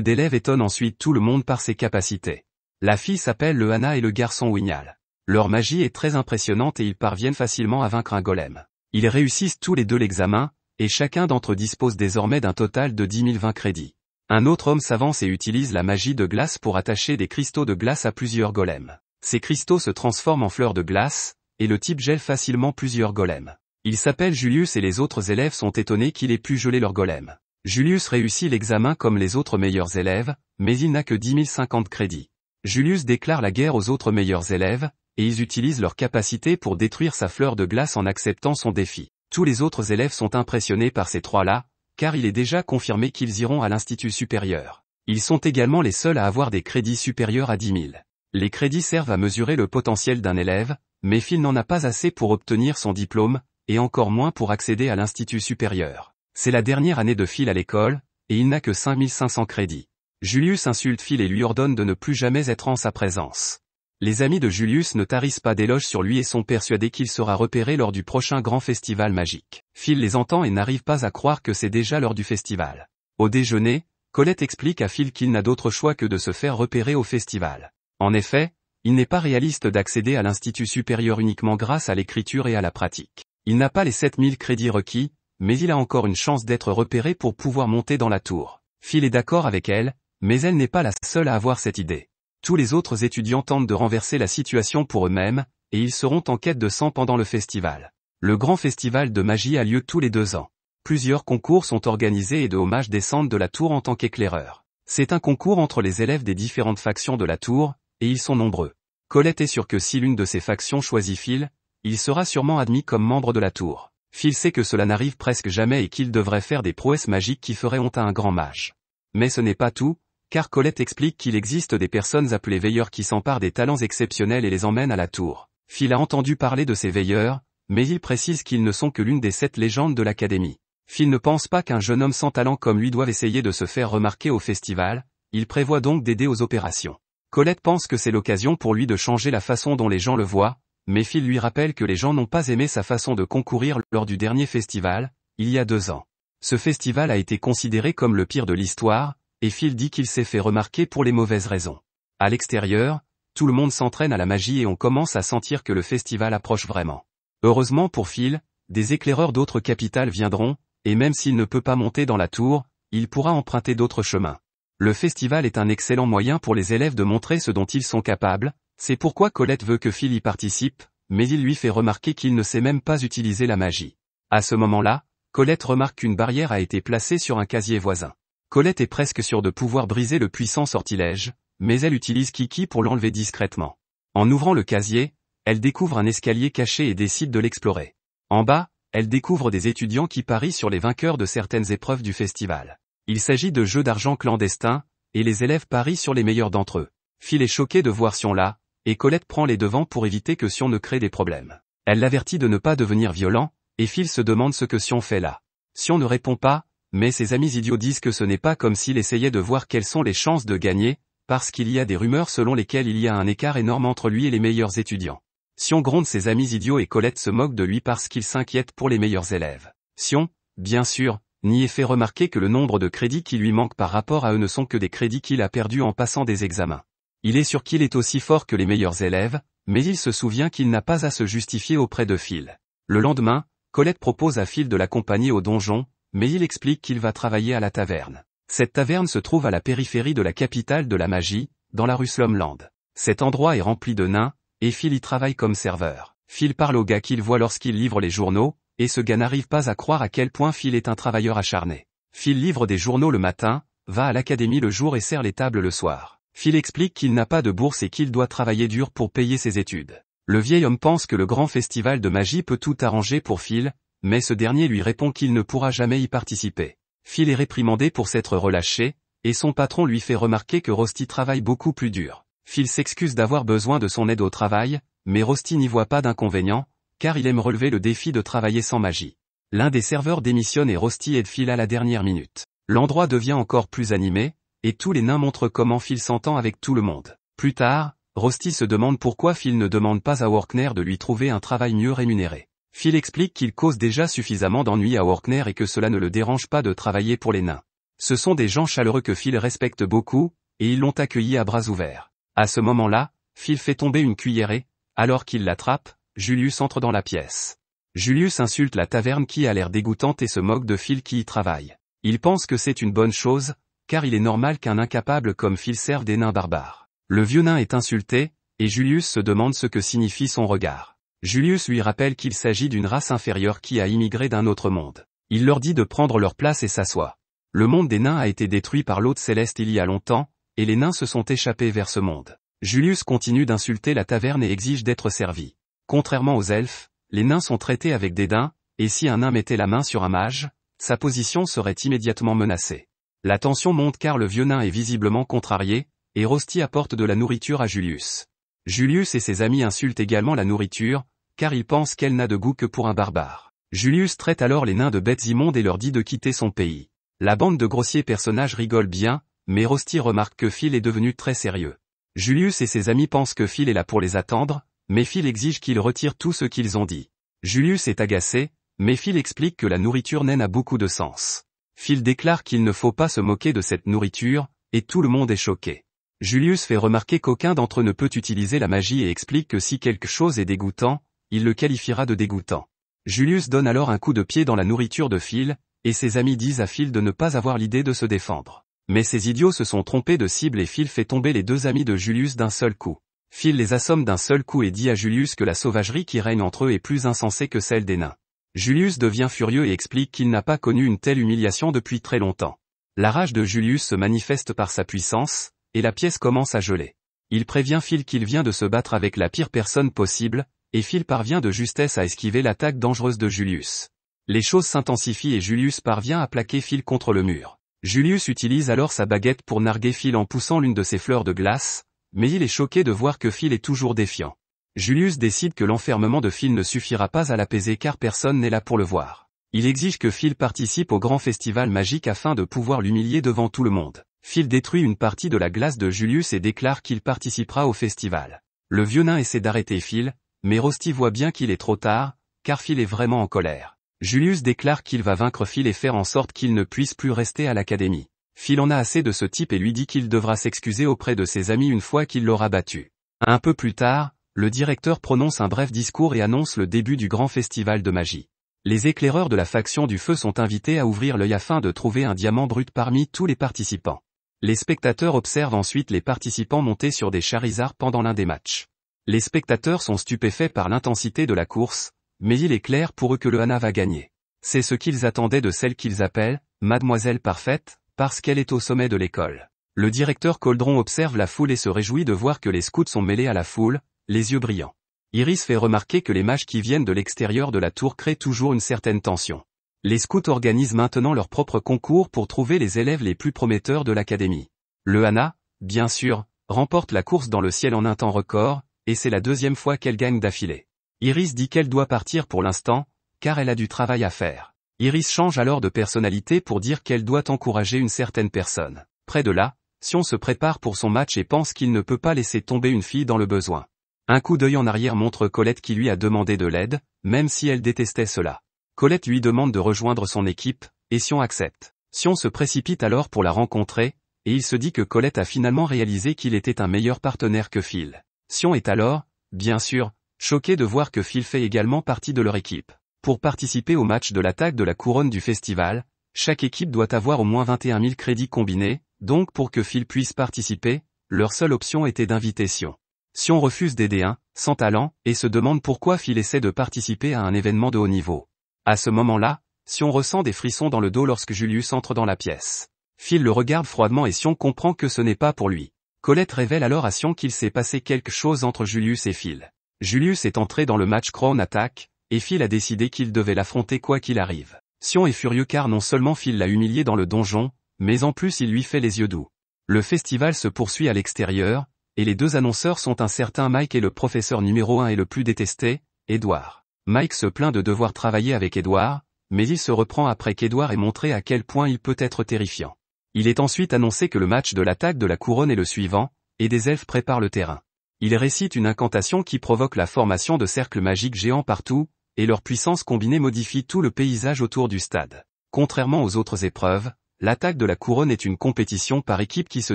d'élèves étonne ensuite tout le monde par ses capacités. La fille s'appelle le Hannah et le garçon Wignal. Leur magie est très impressionnante et ils parviennent facilement à vaincre un golem. Ils réussissent tous les deux l'examen, et chacun d'entre eux dispose désormais d'un total de 10 020 crédits. Un autre homme s'avance et utilise la magie de glace pour attacher des cristaux de glace à plusieurs golems. Ces cristaux se transforment en fleurs de glace, et le type gèle facilement plusieurs golems. Il s'appelle Julius et les autres élèves sont étonnés qu'il ait pu geler leur golem. Julius réussit l'examen comme les autres meilleurs élèves, mais il n'a que 10 050 crédits. Julius déclare la guerre aux autres meilleurs élèves, et ils utilisent leur capacité pour détruire sa fleur de glace en acceptant son défi. Tous les autres élèves sont impressionnés par ces trois-là, car il est déjà confirmé qu'ils iront à l'institut supérieur. Ils sont également les seuls à avoir des crédits supérieurs à 10 000. Les crédits servent à mesurer le potentiel d'un élève, mais Phil n'en a pas assez pour obtenir son diplôme, et encore moins pour accéder à l'institut supérieur. C'est la dernière année de Phil à l'école, et il n'a que 5 500 crédits. Julius insulte Phil et lui ordonne de ne plus jamais être en sa présence. Les amis de Julius ne tarissent pas d'éloges sur lui et sont persuadés qu'il sera repéré lors du prochain grand festival magique. Phil les entend et n'arrive pas à croire que c'est déjà l'heure du festival. Au déjeuner, Colette explique à Phil qu'il n'a d'autre choix que de se faire repérer au festival. En effet, il n'est pas réaliste d'accéder à l'institut supérieur uniquement grâce à l'écriture et à la pratique. Il n'a pas les 7000 crédits requis, mais il a encore une chance d'être repéré pour pouvoir monter dans la tour. Phil est d'accord avec elle, mais elle n'est pas la seule à avoir cette idée. Tous les autres étudiants tentent de renverser la situation pour eux-mêmes, et ils seront en quête de sang pendant le festival. Le grand festival de magie a lieu tous les 2 ans. Plusieurs concours sont organisés et de hommages descendent de la tour en tant qu'éclaireurs. C'est un concours entre les élèves des différentes factions de la tour, et ils sont nombreux. Colette est sûre que si l'une de ces factions choisit Phil, il sera sûrement admis comme membre de la tour. Phil sait que cela n'arrive presque jamais et qu'il devrait faire des prouesses magiques qui feraient honte à un grand mage. Mais ce n'est pas tout, car Colette explique qu'il existe des personnes appelées veilleurs qui s'emparent des talents exceptionnels et les emmènent à la tour. Phil a entendu parler de ces veilleurs, mais il précise qu'ils ne sont que l'une des 7 légendes de l'académie. Phil ne pense pas qu'un jeune homme sans talent comme lui doive essayer de se faire remarquer au festival, il prévoit donc d'aider aux opérations. Colette pense que c'est l'occasion pour lui de changer la façon dont les gens le voient, mais Phil lui rappelle que les gens n'ont pas aimé sa façon de concourir lors du dernier festival, il y a 2 ans. Ce festival a été considéré comme le pire de l'histoire, et Phil dit qu'il s'est fait remarquer pour les mauvaises raisons. À l'extérieur, tout le monde s'entraîne à la magie et on commence à sentir que le festival approche vraiment. Heureusement pour Phil, des éclaireurs d'autres capitales viendront, et même s'il ne peut pas monter dans la tour, il pourra emprunter d'autres chemins. Le festival est un excellent moyen pour les élèves de montrer ce dont ils sont capables, c'est pourquoi Colette veut que Phil y participe, mais il lui fait remarquer qu'il ne sait même pas utiliser la magie. À ce moment-là, Colette remarque qu'une barrière a été placée sur un casier voisin. Colette est presque sûre de pouvoir briser le puissant sortilège, mais elle utilise Kiki pour l'enlever discrètement. En ouvrant le casier, elle découvre un escalier caché et décide de l'explorer. En bas, elle découvre des étudiants qui parient sur les vainqueurs de certaines épreuves du festival. Il s'agit de jeux d'argent clandestins, et les élèves parient sur les meilleurs d'entre eux. Phil est choqué de voir Sion là, et Colette prend les devants pour éviter que Sion ne crée des problèmes. Elle l'avertit de ne pas devenir violent, et Phil se demande ce que Sion fait là. Sion ne répond pas, mais ses amis idiots disent que ce n'est pas comme s'il essayait de voir quelles sont les chances de gagner, parce qu'il y a des rumeurs selon lesquelles il y a un écart énorme entre lui et les meilleurs étudiants. Sion gronde ses amis idiots et Colette se moque de lui parce qu'il s'inquiète pour les meilleurs élèves. Sion, bien sûr, n'y est fait remarquer que le nombre de crédits qui lui manquent par rapport à eux ne sont que des crédits qu'il a perdus en passant des examens. Il est sûr qu'il est aussi fort que les meilleurs élèves, mais il se souvient qu'il n'a pas à se justifier auprès de Phil. Le lendemain, Colette propose à Phil de l'accompagner au donjon, mais il explique qu'il va travailler à la taverne. Cette taverne se trouve à la périphérie de la capitale de la magie, dans la rue Slumland. Cet endroit est rempli de nains, et Phil y travaille comme serveur. Phil parle au gars qu'il voit lorsqu'il livre les journaux, et ce gars n'arrive pas à croire à quel point Phil est un travailleur acharné. Phil livre des journaux le matin, va à l'académie le jour et sert les tables le soir. Phil explique qu'il n'a pas de bourse et qu'il doit travailler dur pour payer ses études. Le vieil homme pense que le grand festival de magie peut tout arranger pour Phil, mais ce dernier lui répond qu'il ne pourra jamais y participer. Phil est réprimandé pour s'être relâché, et son patron lui fait remarquer que Rusty travaille beaucoup plus dur. Phil s'excuse d'avoir besoin de son aide au travail, mais Rusty n'y voit pas d'inconvénient, car il aime relever le défi de travailler sans magie. L'un des serveurs démissionne et Rusty aide Phil à la dernière minute. L'endroit devient encore plus animé, et tous les nains montrent comment Phil s'entend avec tout le monde. Plus tard, Rusty se demande pourquoi Phil ne demande pas à Workner de lui trouver un travail mieux rémunéré. Phil explique qu'il cause déjà suffisamment d'ennuis à Workner et que cela ne le dérange pas de travailler pour les nains. Ce sont des gens chaleureux que Phil respecte beaucoup, et ils l'ont accueilli à bras ouverts. À ce moment-là, Phil fait tomber une cuillerée, alors qu'il l'attrape, Julius entre dans la pièce. Julius insulte la taverne qui a l'air dégoûtante et se moque de Phil qui y travaille. Il pense que c'est une bonne chose, car il est normal qu'un incapable comme Phil serve des nains barbares. Le vieux nain est insulté, et Julius se demande ce que signifie son regard. Julius lui rappelle qu'il s'agit d'une race inférieure qui a immigré d'un autre monde. Il leur dit de prendre leur place et s'assoit. Le monde des nains a été détruit par l'hôte céleste il y a longtemps, et les nains se sont échappés vers ce monde. Julius continue d'insulter la taverne et exige d'être servi. Contrairement aux elfes, les nains sont traités avec dédain, et si un nain mettait la main sur un mage, sa position serait immédiatement menacée. La tension monte car le vieux nain est visiblement contrarié, et Rusty apporte de la nourriture à Julius. Julius et ses amis insultent également la nourriture, car ils pensent qu'elle n'a de goût que pour un barbare. Julius traite alors les nains de bêtes immondes et leur dit de quitter son pays. La bande de grossiers personnages rigole bien, mais Rusty remarque que Phil est devenu très sérieux. Julius et ses amis pensent que Phil est là pour les attendre, mais Phil exige qu'ils retirent tout ce qu'ils ont dit. Julius est agacé, mais Phil explique que la nourriture naine a beaucoup de sens. Phil déclare qu'il ne faut pas se moquer de cette nourriture, et tout le monde est choqué. Julius fait remarquer qu'aucun d'entre eux ne peut utiliser la magie et explique que si quelque chose est dégoûtant, il le qualifiera de dégoûtant. Julius donne alors un coup de pied dans la nourriture de Phil, et ses amis disent à Phil de ne pas avoir l'idée de se défendre. Mais ces idiots se sont trompés de cible et Phil fait tomber les deux amis de Julius d'un seul coup. Phil les assomme d'un seul coup et dit à Julius que la sauvagerie qui règne entre eux est plus insensée que celle des nains. Julius devient furieux et explique qu'il n'a pas connu une telle humiliation depuis très longtemps. La rage de Julius se manifeste par sa puissance, et la pièce commence à geler. Il prévient Phil qu'il vient de se battre avec la pire personne possible, et Phil parvient de justesse à esquiver l'attaque dangereuse de Julius. Les choses s'intensifient et Julius parvient à plaquer Phil contre le mur. Julius utilise alors sa baguette pour narguer Phil en poussant l'une de ses fleurs de glace, mais il est choqué de voir que Phil est toujours défiant. Julius décide que l'enfermement de Phil ne suffira pas à l'apaiser car personne n'est là pour le voir. Il exige que Phil participe au grand festival magique afin de pouvoir l'humilier devant tout le monde. Phil détruit une partie de la glace de Julius et déclare qu'il participera au festival. Le vieux nain essaie d'arrêter Phil, mais Rusty voit bien qu'il est trop tard, car Phil est vraiment en colère. Julius déclare qu'il va vaincre Phil et faire en sorte qu'il ne puisse plus rester à l'académie. Phil en a assez de ce type et lui dit qu'il devra s'excuser auprès de ses amis une fois qu'il l'aura battu. Un peu plus tard, le directeur prononce un bref discours et annonce le début du grand festival de magie. Les éclaireurs de la faction du feu sont invités à ouvrir l'œil afin de trouver un diamant brut parmi tous les participants. Les spectateurs observent ensuite les participants monter sur des Charizards pendant l'un des matchs. Les spectateurs sont stupéfaits par l'intensité de la course, mais il est clair pour eux que le Hana va gagner. C'est ce qu'ils attendaient de celle qu'ils appellent « Mademoiselle Parfaite », parce qu'elle est au sommet de l'école. Le directeur Coldron observe la foule et se réjouit de voir que les scouts sont mêlés à la foule, les yeux brillants. Iris fait remarquer que les mages qui viennent de l'extérieur de la tour créent toujours une certaine tension. Les scouts organisent maintenant leur propre concours pour trouver les élèves les plus prometteurs de l'académie. Le Hana, bien sûr, remporte la course dans le ciel en un temps record, et c'est la deuxième fois qu'elle gagne d'affilée. Iris dit qu'elle doit partir pour l'instant, car elle a du travail à faire. Iris change alors de personnalité pour dire qu'elle doit encourager une certaine personne. Près de là, Sion se prépare pour son match et pense qu'il ne peut pas laisser tomber une fille dans le besoin. Un coup d'œil en arrière montre Colette qui lui a demandé de l'aide, même si elle détestait cela. Colette lui demande de rejoindre son équipe, et Sion accepte. Sion se précipite alors pour la rencontrer, et il se dit que Colette a finalement réalisé qu'il était un meilleur partenaire que Phil. Sion est alors, bien sûr, choqué de voir que Phil fait également partie de leur équipe. Pour participer au match de l'attaque de la couronne du festival, chaque équipe doit avoir au moins 21 000 crédits combinés, donc pour que Phil puisse participer, leur seule option était d'inviter Sion. Sion refuse d'aider un, sans talent, et se demande pourquoi Phil essaie de participer à un événement de haut niveau. À ce moment-là, Sion ressent des frissons dans le dos lorsque Julius entre dans la pièce. Phil le regarde froidement et Sion comprend que ce n'est pas pour lui. Colette révèle alors à Sion qu'il s'est passé quelque chose entre Julius et Phil. Julius est entré dans le match Crown Attack, et Phil a décidé qu'il devait l'affronter quoi qu'il arrive. Sion est furieux car non seulement Phil l'a humilié dans le donjon, mais en plus il lui fait les yeux doux. Le festival se poursuit à l'extérieur, et les deux annonceurs sont un certain Mike et le professeur numéro 1 et le plus détesté, Edward. Mike se plaint de devoir travailler avec Edward, mais il se reprend après qu'Edward ait montré à quel point il peut être terrifiant. Il est ensuite annoncé que le match de l'attaque de la couronne est le suivant, et des elfes préparent le terrain. Il récite une incantation qui provoque la formation de cercles magiques géants partout, et leur puissance combinée modifie tout le paysage autour du stade. Contrairement aux autres épreuves, l'attaque de la couronne est une compétition par équipe qui se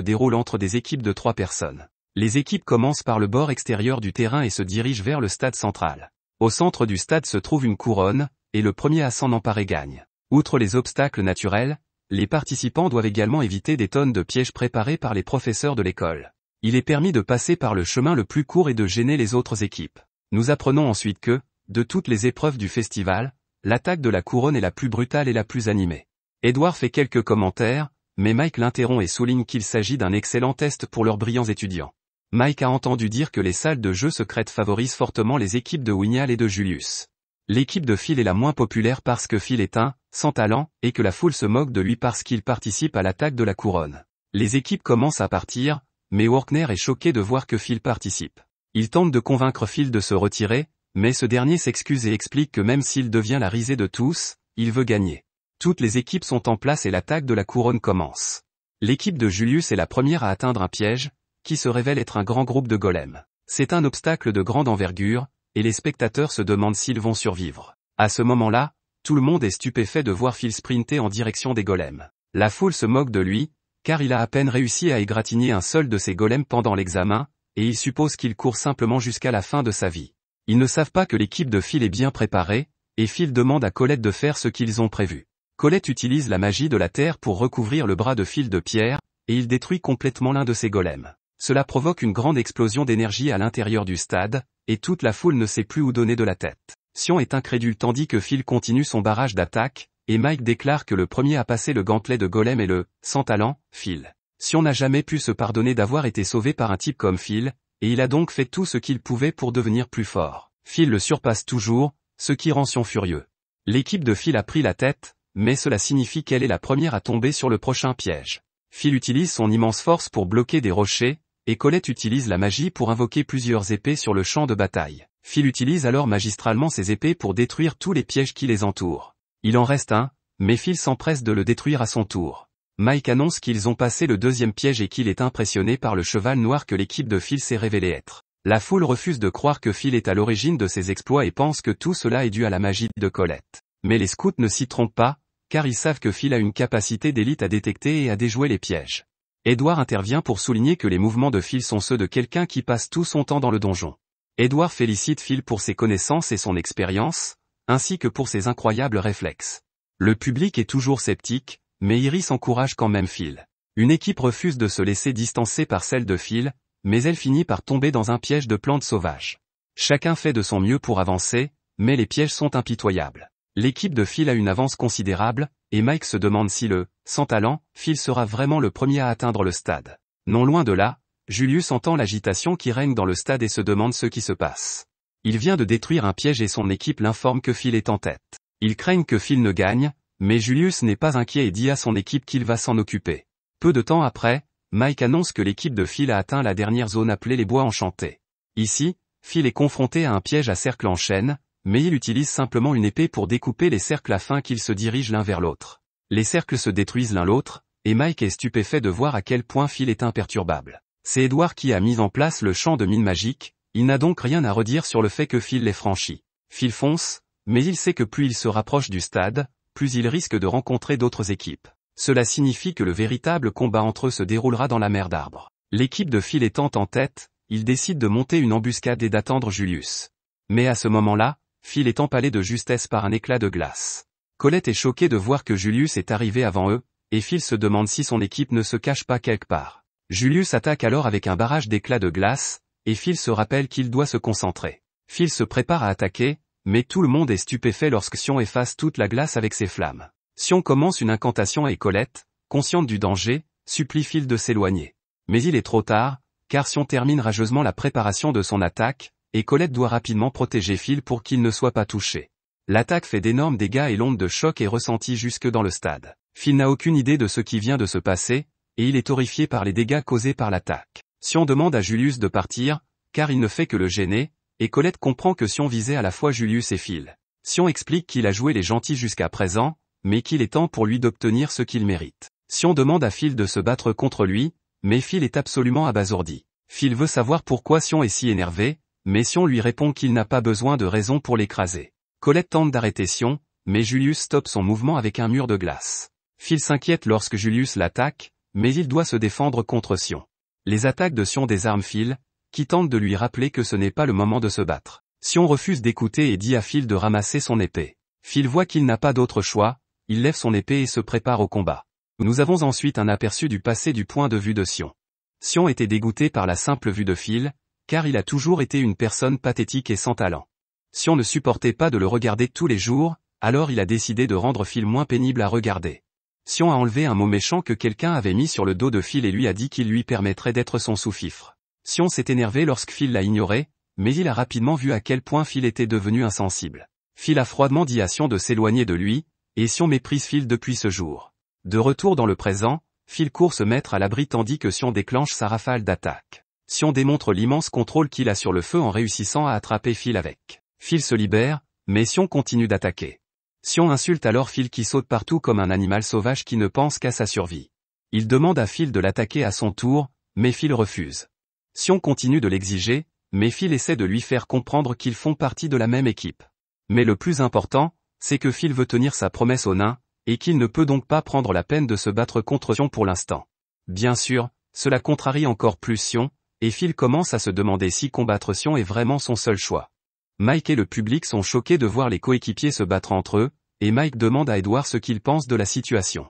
déroule entre des équipes de 3 personnes. Les équipes commencent par le bord extérieur du terrain et se dirigent vers le stade central. Au centre du stade se trouve une couronne, et le premier à s'en emparer gagne. Outre les obstacles naturels, les participants doivent également éviter des tonnes de pièges préparés par les professeurs de l'école. Il est permis de passer par le chemin le plus court et de gêner les autres équipes. Nous apprenons ensuite que, de toutes les épreuves du festival, l'attaque de la couronne est la plus brutale et la plus animée. Edward fait quelques commentaires, mais Mike l'interrompt et souligne qu'il s'agit d'un excellent test pour leurs brillants étudiants. Mike a entendu dire que les salles de jeu secrètes favorisent fortement les équipes de Wignall et de Julius. L'équipe de Phil est la moins populaire parce que Phil est un sans talent, et que la foule se moque de lui parce qu'il participe à l'attaque de la couronne. Les équipes commencent à partir, mais Workner est choqué de voir que Phil participe. Il tente de convaincre Phil de se retirer, mais ce dernier s'excuse et explique que même s'il devient la risée de tous, il veut gagner. Toutes les équipes sont en place et l'attaque de la couronne commence. L'équipe de Julius est la première à atteindre un piège, qui se révèle être un grand groupe de golems. C'est un obstacle de grande envergure, et les spectateurs se demandent s'ils vont survivre. À ce moment-là, tout le monde est stupéfait de voir Phil sprinter en direction des golems. La foule se moque de lui, car il a à peine réussi à égratigner un seul de ses golems pendant l'examen, et ils supposent qu'il court simplement jusqu'à la fin de sa vie. Ils ne savent pas que l'équipe de Phil est bien préparée, et Phil demande à Colette de faire ce qu'ils ont prévu. Colette utilise la magie de la terre pour recouvrir le bras de Phil de pierre, et il détruit complètement l'un de ses golems. Cela provoque une grande explosion d'énergie à l'intérieur du stade, et toute la foule ne sait plus où donner de la tête. Sion est incrédule tandis que Phil continue son barrage d'attaque, et Mike déclare que le premier à passer le gantelet de golem est le sans talent, Phil. Sion n'a jamais pu se pardonner d'avoir été sauvé par un type comme Phil, et il a donc fait tout ce qu'il pouvait pour devenir plus fort. Phil le surpasse toujours, ce qui rend Sion furieux. L'équipe de Phil a pris la tête, mais cela signifie qu'elle est la première à tomber sur le prochain piège. Phil utilise son immense force pour bloquer des rochers, et Colette utilise la magie pour invoquer plusieurs épées sur le champ de bataille. Phil utilise alors magistralement ses épées pour détruire tous les pièges qui les entourent. Il en reste un, mais Phil s'empresse de le détruire à son tour. Mike annonce qu'ils ont passé le deuxième piège et qu'il est impressionné par le cheval noir que l'équipe de Phil s'est révélé être. La foule refuse de croire que Phil est à l'origine de ses exploits et pense que tout cela est dû à la magie de Colette. Mais les scouts ne s'y trompent pas, car ils savent que Phil a une capacité d'élite à détecter et à déjouer les pièges. Edward intervient pour souligner que les mouvements de Phil sont ceux de quelqu'un qui passe tout son temps dans le donjon. Edward félicite Phil pour ses connaissances et son expérience, ainsi que pour ses incroyables réflexes. Le public est toujours sceptique, mais Iris encourage quand même Phil. Une équipe refuse de se laisser distancer par celle de Phil, mais elle finit par tomber dans un piège de plantes sauvages. Chacun fait de son mieux pour avancer, mais les pièges sont impitoyables. L'équipe de Phil a une avance considérable, et Mike se demande si sans talent, Phil sera vraiment le premier à atteindre le stade. Non loin de là, Julius entend l'agitation qui règne dans le stade et se demande ce qui se passe. Il vient de détruire un piège et son équipe l'informe que Phil est en tête. Ils craignent que Phil ne gagne, mais Julius n'est pas inquiet et dit à son équipe qu'il va s'en occuper. Peu de temps après, Mike annonce que l'équipe de Phil a atteint la dernière zone appelée les bois enchantés. Ici, Phil est confronté à un piège à cercle en chaîne, mais il utilise simplement une épée pour découper les cercles afin qu'ils se dirigent l'un vers l'autre. Les cercles se détruisent l'un l'autre, et Mike est stupéfait de voir à quel point Phil est imperturbable. C'est Edward qui a mis en place le champ de mine magique, il n'a donc rien à redire sur le fait que Phil l'ait franchi. Phil fonce, mais il sait que plus il se rapproche du stade, plus il risque de rencontrer d'autres équipes. Cela signifie que le véritable combat entre eux se déroulera dans la mer d'arbres. L'équipe de Phil étant en tête, il décide de monter une embuscade et d'attendre Julius. Mais à ce moment-là, Phil est empalé de justesse par un éclat de glace. Colette est choquée de voir que Julius est arrivé avant eux, et Phil se demande si son équipe ne se cache pas quelque part. Julius attaque alors avec un barrage d'éclats de glace, et Phil se rappelle qu'il doit se concentrer. Phil se prépare à attaquer, mais tout le monde est stupéfait lorsque Sion efface toute la glace avec ses flammes. Sion commence une incantation et Colette, consciente du danger, supplie Phil de s'éloigner. Mais il est trop tard, car Sion termine rageusement la préparation de son attaque, et Colette doit rapidement protéger Phil pour qu'il ne soit pas touché. L'attaque fait d'énormes dégâts et l'onde de choc est ressentie jusque dans le stade. Phil n'a aucune idée de ce qui vient de se passer, et il est horrifié par les dégâts causés par l'attaque. Sion demande à Julius de partir, car il ne fait que le gêner, et Colette comprend que Sion visait à la fois Julius et Phil. Sion explique qu'il a joué les gentils jusqu'à présent, mais qu'il est temps pour lui d'obtenir ce qu'il mérite. Sion demande à Phil de se battre contre lui, mais Phil est absolument abasourdi. Phil veut savoir pourquoi Sion est si énervé, mais Sion lui répond qu'il n'a pas besoin de raison pour l'écraser. Colette tente d'arrêter Sion, mais Julius stoppe son mouvement avec un mur de glace. Phil s'inquiète lorsque Julius l'attaque, mais il doit se défendre contre Sion. Les attaques de Sion désarment Phil, qui tente de lui rappeler que ce n'est pas le moment de se battre. Sion refuse d'écouter et dit à Phil de ramasser son épée. Phil voit qu'il n'a pas d'autre choix, il lève son épée et se prépare au combat. Nous avons ensuite un aperçu du passé du point de vue de Sion. Sion était dégoûté par la simple vue de Phil, car il a toujours été une personne pathétique et sans talent. Sion ne supportait pas de le regarder tous les jours, alors il a décidé de rendre Phil moins pénible à regarder. Sion a enlevé un mot méchant que quelqu'un avait mis sur le dos de Phil et lui a dit qu'il lui permettrait d'être son sous-fifre. Sion s'est énervé lorsque Phil l'a ignoré, mais il a rapidement vu à quel point Phil était devenu insensible. Phil a froidement dit à Sion de s'éloigner de lui, et Sion méprise Phil depuis ce jour. De retour dans le présent, Phil court se mettre à l'abri tandis que Sion déclenche sa rafale d'attaque. Sion démontre l'immense contrôle qu'il a sur le feu en réussissant à attraper Phil avec. Phil se libère, mais Sion continue d'attaquer. Sion insulte alors Phil qui saute partout comme un animal sauvage qui ne pense qu'à sa survie. Il demande à Phil de l'attaquer à son tour, mais Phil refuse. Sion continue de l'exiger, mais Phil essaie de lui faire comprendre qu'ils font partie de la même équipe. Mais le plus important, c'est que Phil veut tenir sa promesse au nain, et qu'il ne peut donc pas prendre la peine de se battre contre Sion pour l'instant. Bien sûr, cela contrarie encore plus Sion, et Phil commence à se demander si combattre Sion est vraiment son seul choix. Mike et le public sont choqués de voir les coéquipiers se battre entre eux, et Mike demande à Edward ce qu'il pense de la situation.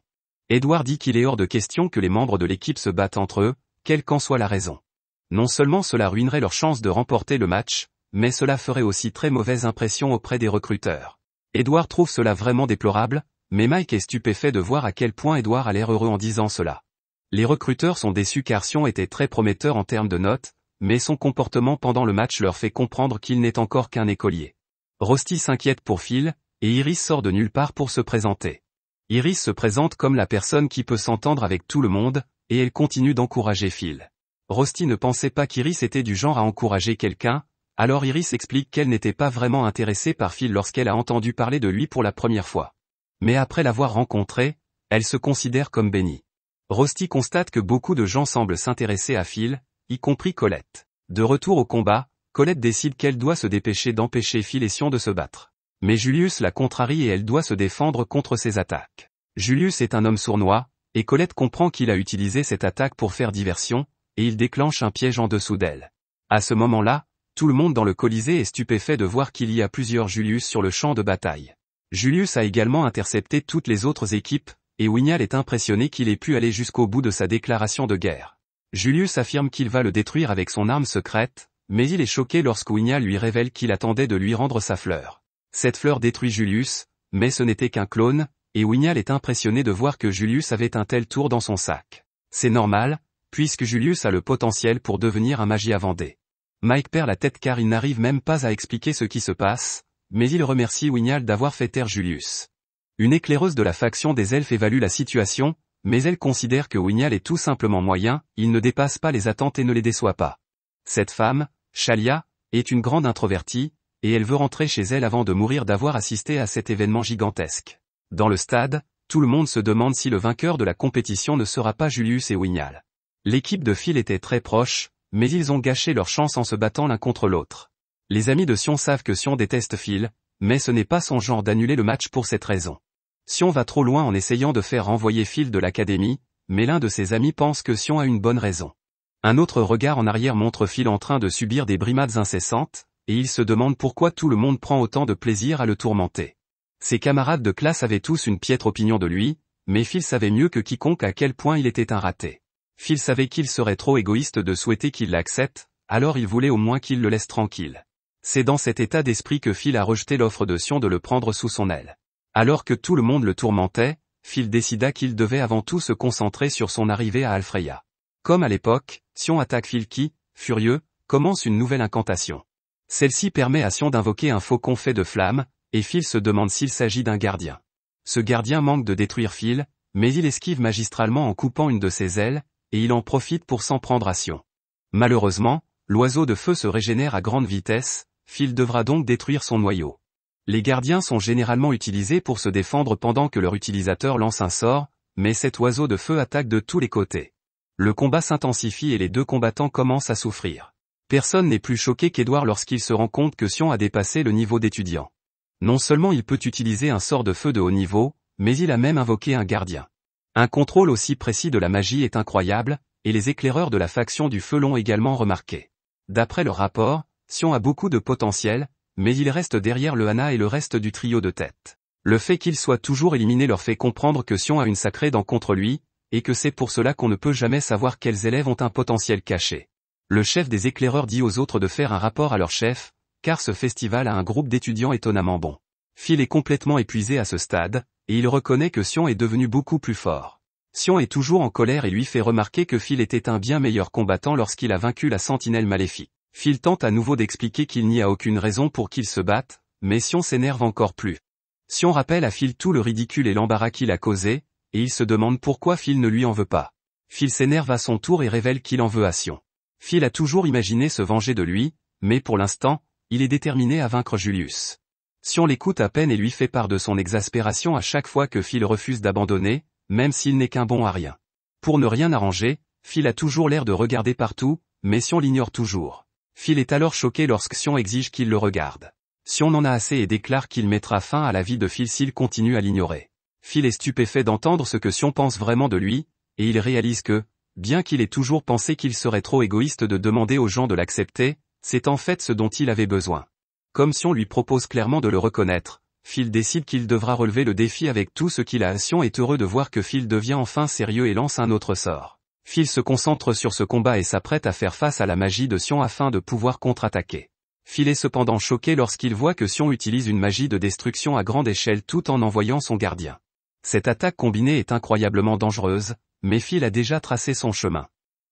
Edward dit qu'il est hors de question que les membres de l'équipe se battent entre eux, quelle qu'en soit la raison. Non seulement cela ruinerait leur chance de remporter le match, mais cela ferait aussi très mauvaise impression auprès des recruteurs. Edward trouve cela vraiment déplorable, mais Mike est stupéfait de voir à quel point Edward a l'air heureux en disant cela. Les recruteurs sont déçus car Sion était très prometteur en termes de notes, mais son comportement pendant le match leur fait comprendre qu'il n'est encore qu'un écolier. Rusty s'inquiète pour Phil, et Iris sort de nulle part pour se présenter. Iris se présente comme la personne qui peut s'entendre avec tout le monde, et elle continue d'encourager Phil. Rusty ne pensait pas qu'Iris était du genre à encourager quelqu'un, alors Iris explique qu'elle n'était pas vraiment intéressée par Phil lorsqu'elle a entendu parler de lui pour la première fois. Mais après l'avoir rencontré, elle se considère comme bénie. Rusty constate que beaucoup de gens semblent s'intéresser à Phil, y compris Colette. De retour au combat, Colette décide qu'elle doit se dépêcher d'empêcher Phil et Sion de se battre. Mais Julius la contrarie et elle doit se défendre contre ses attaques. Julius est un homme sournois, et Colette comprend qu'il a utilisé cette attaque pour faire diversion, et il déclenche un piège en dessous d'elle. À ce moment-là, tout le monde dans le Colisée est stupéfait de voir qu'il y a plusieurs Julius sur le champ de bataille. Julius a également intercepté toutes les autres équipes, et Wignall est impressionné qu'il ait pu aller jusqu'au bout de sa déclaration de guerre. Julius affirme qu'il va le détruire avec son arme secrète, mais il est choqué lorsque Wignall lui révèle qu'il attendait de lui rendre sa fleur. Cette fleur détruit Julius, mais ce n'était qu'un clone, et Wignall est impressionné de voir que Julius avait un tel tour dans son sac. C'est normal, puisque Julius a le potentiel pour devenir un magia Vendée. Mike perd la tête car il n'arrive même pas à expliquer ce qui se passe, mais il remercie Wignall d'avoir fait taire Julius. Une éclaireuse de la faction des elfes évalue la situation, mais elle considère que Wignall est tout simplement moyen, il ne dépasse pas les attentes et ne les déçoit pas. Cette femme, Shalia, est une grande introvertie, et elle veut rentrer chez elle avant de mourir d'avoir assisté à cet événement gigantesque. Dans le stade, tout le monde se demande si le vainqueur de la compétition ne sera pas Julius et Wignall. L'équipe de Phil était très proche, mais ils ont gâché leur chance en se battant l'un contre l'autre. Les amis de Sion savent que Sion déteste Phil, mais ce n'est pas son genre d'annuler le match pour cette raison. Sion va trop loin en essayant de faire renvoyer Phil de l'académie, mais l'un de ses amis pense que Sion a une bonne raison. Un autre regard en arrière montre Phil en train de subir des brimades incessantes, et il se demande pourquoi tout le monde prend autant de plaisir à le tourmenter. Ses camarades de classe avaient tous une piètre opinion de lui, mais Phil savait mieux que quiconque à quel point il était un raté. Phil savait qu'il serait trop égoïste de souhaiter qu'il l'accepte, alors il voulait au moins qu'il le laisse tranquille. C'est dans cet état d'esprit que Phil a rejeté l'offre de Sion de le prendre sous son aile. Alors que tout le monde le tourmentait, Phil décida qu'il devait avant tout se concentrer sur son arrivée à Alfreya. Comme à l'époque, Sion attaque Phil qui, furieux, commence une nouvelle incantation. Celle-ci permet à Sion d'invoquer un faucon fait de flammes, et Phil se demande s'il s'agit d'un gardien. Ce gardien manque de détruire Phil, mais il esquive magistralement en coupant une de ses ailes, et il en profite pour s'en prendre à Sion. Malheureusement, l'oiseau de feu se régénère à grande vitesse, Phil devra donc détruire son noyau. Les gardiens sont généralement utilisés pour se défendre pendant que leur utilisateur lance un sort, mais cet oiseau de feu attaque de tous les côtés. Le combat s'intensifie et les deux combattants commencent à souffrir. Personne n'est plus choqué qu'Edward lorsqu'il se rend compte que Sion a dépassé le niveau d'étudiant. Non seulement il peut utiliser un sort de feu de haut niveau, mais il a même invoqué un gardien. Un contrôle aussi précis de la magie est incroyable, et les éclaireurs de la faction du feu l'ont également remarqué. D'après leur rapport, Sion a beaucoup de potentiel, mais il reste derrière le Hana et le reste du trio de tête. Le fait qu'il soit toujours éliminé leur fait comprendre que Sion a une sacrée dent contre lui, et que c'est pour cela qu'on ne peut jamais savoir quels élèves ont un potentiel caché. Le chef des éclaireurs dit aux autres de faire un rapport à leur chef, car ce festival a un groupe d'étudiants étonnamment bon. Phil est complètement épuisé à ce stade, et il reconnaît que Sion est devenu beaucoup plus fort. Sion est toujours en colère et lui fait remarquer que Phil était un bien meilleur combattant lorsqu'il a vaincu la sentinelle maléfique. Phil tente à nouveau d'expliquer qu'il n'y a aucune raison pour qu'ils se battent, mais Sion s'énerve encore plus. Sion rappelle à Phil tout le ridicule et l'embarras qu'il a causé, et il se demande pourquoi Phil ne lui en veut pas. Phil s'énerve à son tour et révèle qu'il en veut à Sion. Phil a toujours imaginé se venger de lui, mais pour l'instant, il est déterminé à vaincre Julius. Sion l'écoute à peine et lui fait part de son exaspération à chaque fois que Phil refuse d'abandonner, même s'il n'est qu'un bon à rien. Pour ne rien arranger, Phil a toujours l'air de regarder partout, mais Sion l'ignore toujours. Phil est alors choqué lorsque Sion exige qu'il le regarde. Sion en a assez et déclare qu'il mettra fin à la vie de Phil s'il continue à l'ignorer. Phil est stupéfait d'entendre ce que Sion pense vraiment de lui, et il réalise que, bien qu'il ait toujours pensé qu'il serait trop égoïste de demander aux gens de l'accepter, c'est en fait ce dont il avait besoin. Comme Sion lui propose clairement de le reconnaître, Phil décide qu'il devra relever le défi avec tout ce qu'il a. Sion est heureux de voir que Phil devient enfin sérieux et lance un autre sort. Phil se concentre sur ce combat et s'apprête à faire face à la magie de Sion afin de pouvoir contre-attaquer. Phil est cependant choqué lorsqu'il voit que Sion utilise une magie de destruction à grande échelle tout en envoyant son gardien. Cette attaque combinée est incroyablement dangereuse, mais Phil a déjà tracé son chemin.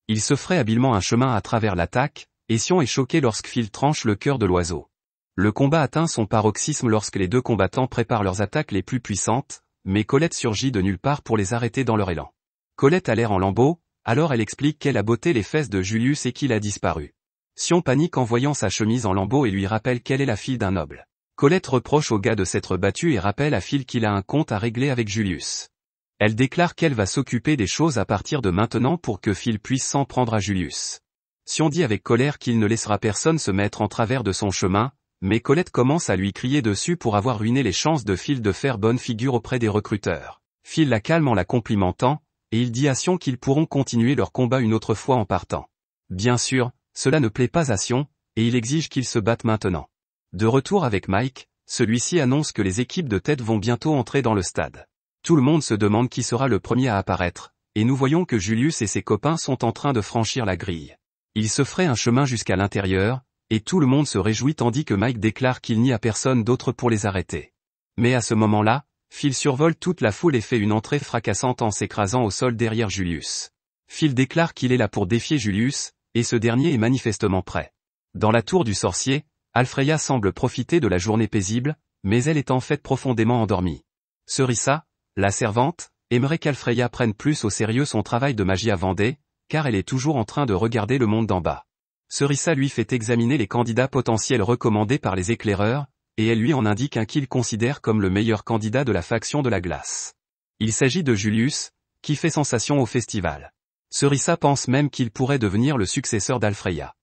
Il se ferait habilement un chemin à travers l'attaque, et Sion est choqué lorsque Phil tranche le cœur de l'oiseau. Le combat atteint son paroxysme lorsque les deux combattants préparent leurs attaques les plus puissantes, mais Colette surgit de nulle part pour les arrêter dans leur élan. Colette a l'air en lambeaux, alors elle explique qu'elle a botté les fesses de Julius et qu'il a disparu. Sion panique en voyant sa chemise en lambeaux et lui rappelle qu'elle est la fille d'un noble. Colette reproche au gars de s'être battu et rappelle à Phil qu'il a un compte à régler avec Julius. Elle déclare qu'elle va s'occuper des choses à partir de maintenant pour que Phil puisse s'en prendre à Julius. Sion dit avec colère qu'il ne laissera personne se mettre en travers de son chemin, mais Colette commence à lui crier dessus pour avoir ruiné les chances de Phil de faire bonne figure auprès des recruteurs. Phil la calme en la complimentant, et il dit à Sion qu'ils pourront continuer leur combat une autre fois en partant. Bien sûr, cela ne plaît pas à Sion, et il exige qu'ils se battent maintenant. De retour avec Mike, celui-ci annonce que les équipes de tête vont bientôt entrer dans le stade. Tout le monde se demande qui sera le premier à apparaître, et nous voyons que Julius et ses copains sont en train de franchir la grille. Ils se feraient un chemin jusqu'à l'intérieur, et tout le monde se réjouit tandis que Mike déclare qu'il n'y a personne d'autre pour les arrêter. Mais à ce moment-là, Phil survole toute la foule et fait une entrée fracassante en s'écrasant au sol derrière Julius. Phil déclare qu'il est là pour défier Julius, et ce dernier est manifestement prêt. Dans la tour du sorcier, Alfreya semble profiter de la journée paisible, mais elle est en fait profondément endormie. Serissa, la servante, aimerait qu'Alfreya prenne plus au sérieux son travail de magie à Vendée, car elle est toujours en train de regarder le monde d'en bas. Serissa lui fait examiner les candidats potentiels recommandés par les éclaireurs, et elle lui en indique un qu'il considère comme le meilleur candidat de la faction de la glace. Il s'agit de Julius, qui fait sensation au festival. Serissa pense même qu'il pourrait devenir le successeur d'Alfreya.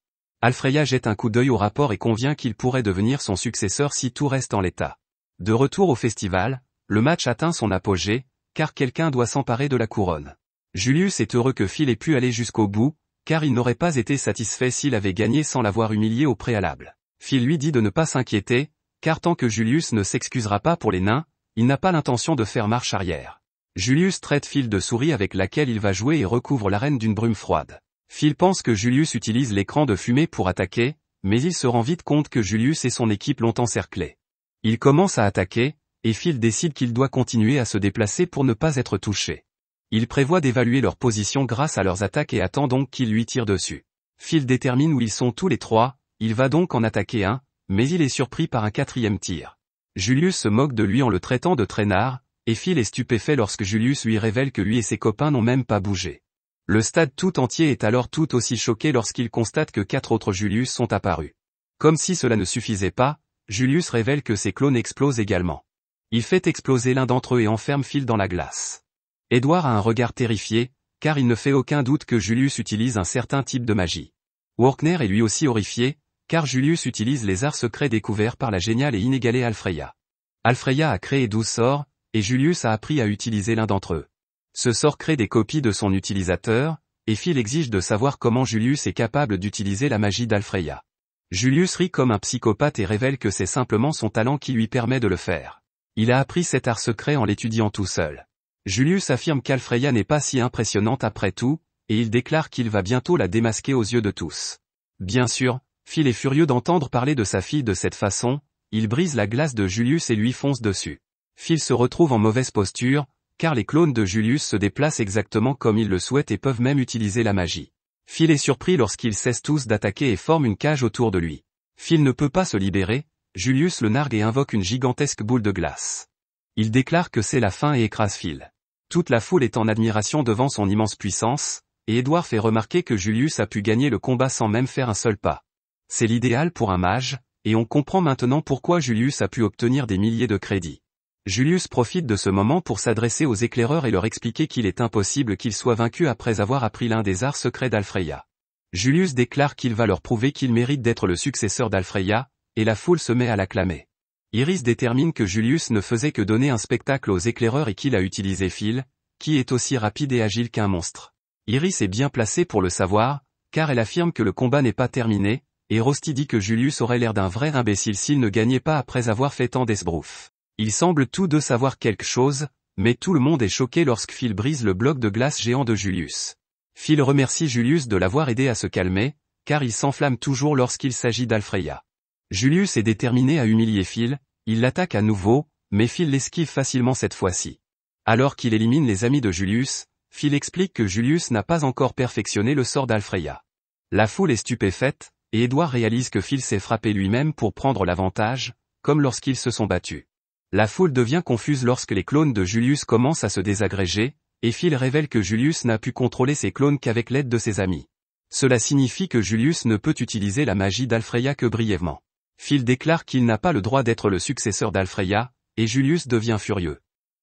Alfreya jette un coup d'œil au rapport et convient qu'il pourrait devenir son successeur si tout reste en l'état. De retour au festival, le match atteint son apogée, car quelqu'un doit s'emparer de la couronne. Julius est heureux que Phil ait pu aller jusqu'au bout, car il n'aurait pas été satisfait s'il avait gagné sans l'avoir humilié au préalable. Phil lui dit de ne pas s'inquiéter, car tant que Julius ne s'excusera pas pour les nains, il n'a pas l'intention de faire marche arrière. Julius traite Phil de souris avec laquelle il va jouer et recouvre l'arène d'une brume froide. Phil pense que Julius utilise l'écran de fumée pour attaquer, mais il se rend vite compte que Julius et son équipe l'ont encerclé. Il commence à attaquer, et Phil décide qu'il doit continuer à se déplacer pour ne pas être touché. Il prévoit d'évaluer leur position grâce à leurs attaques et attend donc qu'ils lui tirent dessus. Phil détermine où ils sont tous les trois, il va donc en attaquer un, mais il est surpris par un quatrième tir. Julius se moque de lui en le traitant de traînard, et Phil est stupéfait lorsque Julius lui révèle que lui et ses copains n'ont même pas bougé. Le stade tout entier est alors tout aussi choqué lorsqu'il constate que 4 autres Julius sont apparus. Comme si cela ne suffisait pas, Julius révèle que ses clones explosent également. Il fait exploser l'un d'entre eux et enferme Phil dans la glace. Edward a un regard terrifié, car il ne fait aucun doute que Julius utilise un certain type de magie. Workner est lui aussi horrifié, car Julius utilise les arts secrets découverts par la géniale et inégalée Alfreya. Alfreya a créé 12 sorts, et Julius a appris à utiliser l'un d'entre eux. Ce sort crée des copies de son utilisateur, et Phil exige de savoir comment Julius est capable d'utiliser la magie d'Alfreya. Julius rit comme un psychopathe et révèle que c'est simplement son talent qui lui permet de le faire. Il a appris cet art secret en l'étudiant tout seul. Julius affirme qu'Alfreya n'est pas si impressionnante après tout, et il déclare qu'il va bientôt la démasquer aux yeux de tous. Bien sûr, Phil est furieux d'entendre parler de sa fille de cette façon, il brise la glace de Julius et lui fonce dessus. Phil se retrouve en mauvaise posture, car les clones de Julius se déplacent exactement comme il le souhaite et peuvent même utiliser la magie. Phil est surpris lorsqu'ils cessent tous d'attaquer et forment une cage autour de lui. Phil ne peut pas se libérer, Julius le nargue et invoque une gigantesque boule de glace. Il déclare que c'est la fin et écrase Phil. Toute la foule est en admiration devant son immense puissance, et Edward fait remarquer que Julius a pu gagner le combat sans même faire un seul pas. C'est l'idéal pour un mage, et on comprend maintenant pourquoi Julius a pu obtenir des milliers de crédits. Julius profite de ce moment pour s'adresser aux éclaireurs et leur expliquer qu'il est impossible qu'ils soient vaincus après avoir appris l'un des arts secrets d'Alfreya. Julius déclare qu'il va leur prouver qu'il mérite d'être le successeur d'Alfreya, et la foule se met à l'acclamer. Iris détermine que Julius ne faisait que donner un spectacle aux éclaireurs et qu'il a utilisé Phil, qui est aussi rapide et agile qu'un monstre. Iris est bien placée pour le savoir, car elle affirme que le combat n'est pas terminé, et Rosti dit que Julius aurait l'air d'un vrai imbécile s'il ne gagnait pas après avoir fait tant d'esbroufs. Ils semblent tous deux savoir quelque chose, mais tout le monde est choqué lorsque Phil brise le bloc de glace géant de Julius. Phil remercie Julius de l'avoir aidé à se calmer, car il s'enflamme toujours lorsqu'il s'agit d'Alfreya. Julius est déterminé à humilier Phil, il l'attaque à nouveau, mais Phil l'esquive facilement cette fois-ci. Alors qu'il élimine les amis de Julius, Phil explique que Julius n'a pas encore perfectionné le sort d'Alfreya. La foule est stupéfaite, et Edward réalise que Phil s'est frappé lui-même pour prendre l'avantage, comme lorsqu'ils se sont battus. La foule devient confuse lorsque les clones de Julius commencent à se désagréger, et Phil révèle que Julius n'a pu contrôler ses clones qu'avec l'aide de ses amis. Cela signifie que Julius ne peut utiliser la magie d'Alfreya que brièvement. Phil déclare qu'il n'a pas le droit d'être le successeur d'Alfreya, et Julius devient furieux.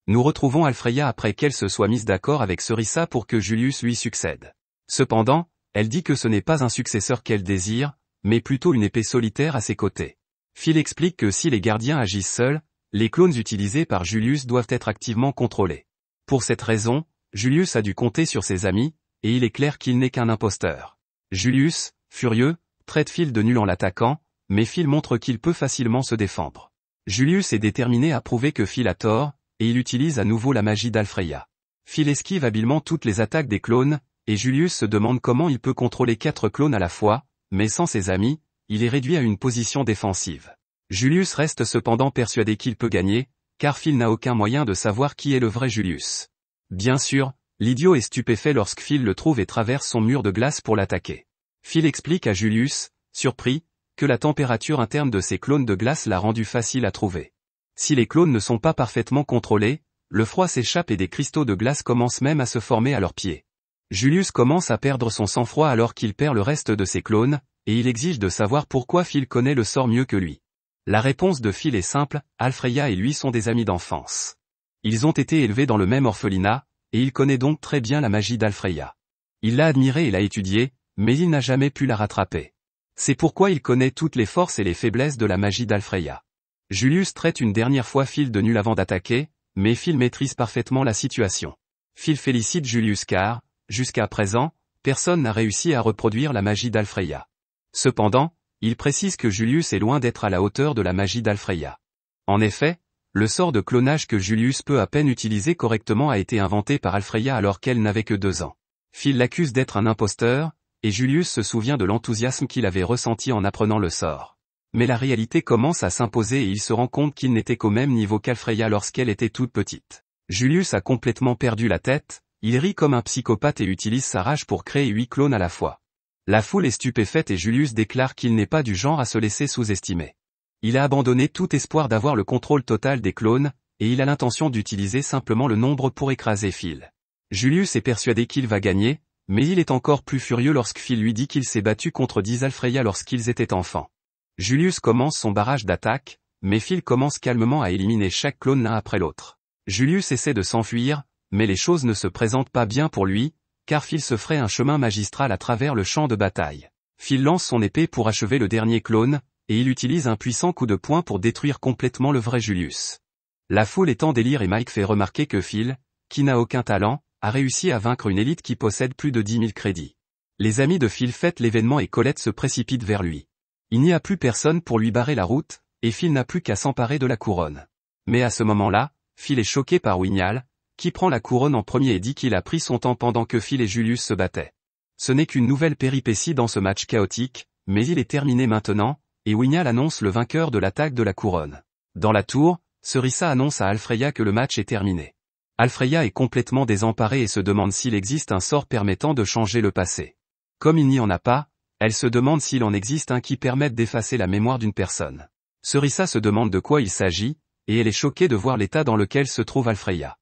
Nous retrouvons Alfreya après qu'elle se soit mise d'accord avec Serissa pour que Julius lui succède. Cependant, elle dit que ce n'est pas un successeur qu'elle désire, mais plutôt une épée solitaire à ses côtés. Phil explique que si les gardiens agissent seuls, les clones utilisés par Julius doivent être activement contrôlés. Pour cette raison, Julius a dû compter sur ses amis, et il est clair qu'il n'est qu'un imposteur. Julius, furieux, traite Phil de nul en l'attaquant, mais Phil montre qu'il peut facilement se défendre. Julius est déterminé à prouver que Phil a tort, et il utilise à nouveau la magie d'Alfreya. Phil esquive habilement toutes les attaques des clones, et Julius se demande comment il peut contrôler 4 clones à la fois, mais sans ses amis, il est réduit à une position défensive. Julius reste cependant persuadé qu'il peut gagner, car Phil n'a aucun moyen de savoir qui est le vrai Julius. Bien sûr, l'idiot est stupéfait lorsque Phil le trouve et traverse son mur de glace pour l'attaquer. Phil explique à Julius, surpris, que la température interne de ses clones de glace l'a rendu facile à trouver. Si les clones ne sont pas parfaitement contrôlés, le froid s'échappe et des cristaux de glace commencent même à se former à leurs pieds. Julius commence à perdre son sang-froid alors qu'il perd le reste de ses clones, et il exige de savoir pourquoi Phil connaît le sort mieux que lui. La réponse de Phil est simple, Alfreya et lui sont des amis d'enfance. Ils ont été élevés dans le même orphelinat, et il connaît donc très bien la magie d'Alfreya. Il l'a admirée et l'a étudiée, mais il n'a jamais pu la rattraper. C'est pourquoi il connaît toutes les forces et les faiblesses de la magie d'Alfreya. Julius traite une dernière fois Phil de nul avant d'attaquer, mais Phil maîtrise parfaitement la situation. Phil félicite Julius car, jusqu'à présent, personne n'a réussi à reproduire la magie d'Alfreya. Cependant, il précise que Julius est loin d'être à la hauteur de la magie d'Alfreya. En effet, le sort de clonage que Julius peut à peine utiliser correctement a été inventé par Alfreya alors qu'elle n'avait que 2 ans. Phil l'accuse d'être un imposteur, et Julius se souvient de l'enthousiasme qu'il avait ressenti en apprenant le sort. Mais la réalité commence à s'imposer et il se rend compte qu'il n'était qu'au même niveau qu'Alfreya lorsqu'elle était toute petite. Julius a complètement perdu la tête, il rit comme un psychopathe et utilise sa rage pour créer 8 clones à la fois. La foule est stupéfaite et Julius déclare qu'il n'est pas du genre à se laisser sous-estimer. Il a abandonné tout espoir d'avoir le contrôle total des clones, et il a l'intention d'utiliser simplement le nombre pour écraser Phil. Julius est persuadé qu'il va gagner, mais il est encore plus furieux lorsque Phil lui dit qu'il s'est battu contre 10 Alfreya lorsqu'ils étaient enfants. Julius commence son barrage d'attaque, mais Phil commence calmement à éliminer chaque clone l'un après l'autre. Julius essaie de s'enfuir, mais les choses ne se présentent pas bien pour lui, car Phil se ferait un chemin magistral à travers le champ de bataille. Phil lance son épée pour achever le dernier clone, et il utilise un puissant coup de poing pour détruire complètement le vrai Julius. La foule est en délire et Mike fait remarquer que Phil, qui n'a aucun talent, a réussi à vaincre une élite qui possède plus de 10 000 crédits. Les amis de Phil fêtent l'événement et Colette se précipite vers lui. Il n'y a plus personne pour lui barrer la route, et Phil n'a plus qu'à s'emparer de la couronne. Mais à ce moment-là, Phil est choqué par Wignall, qui prend la couronne en premier et dit qu'il a pris son temps pendant que Phil et Julius se battaient. Ce n'est qu'une nouvelle péripétie dans ce match chaotique, mais il est terminé maintenant, et Wignall annonce le vainqueur de l'attaque de la couronne. Dans la tour, Serissa annonce à Alfreya que le match est terminé. Alfreya est complètement désemparée et se demande s'il existe un sort permettant de changer le passé. Comme il n'y en a pas, elle se demande s'il en existe un qui permette d'effacer la mémoire d'une personne. Serissa se demande de quoi il s'agit, et elle est choquée de voir l'état dans lequel se trouve Alfreya.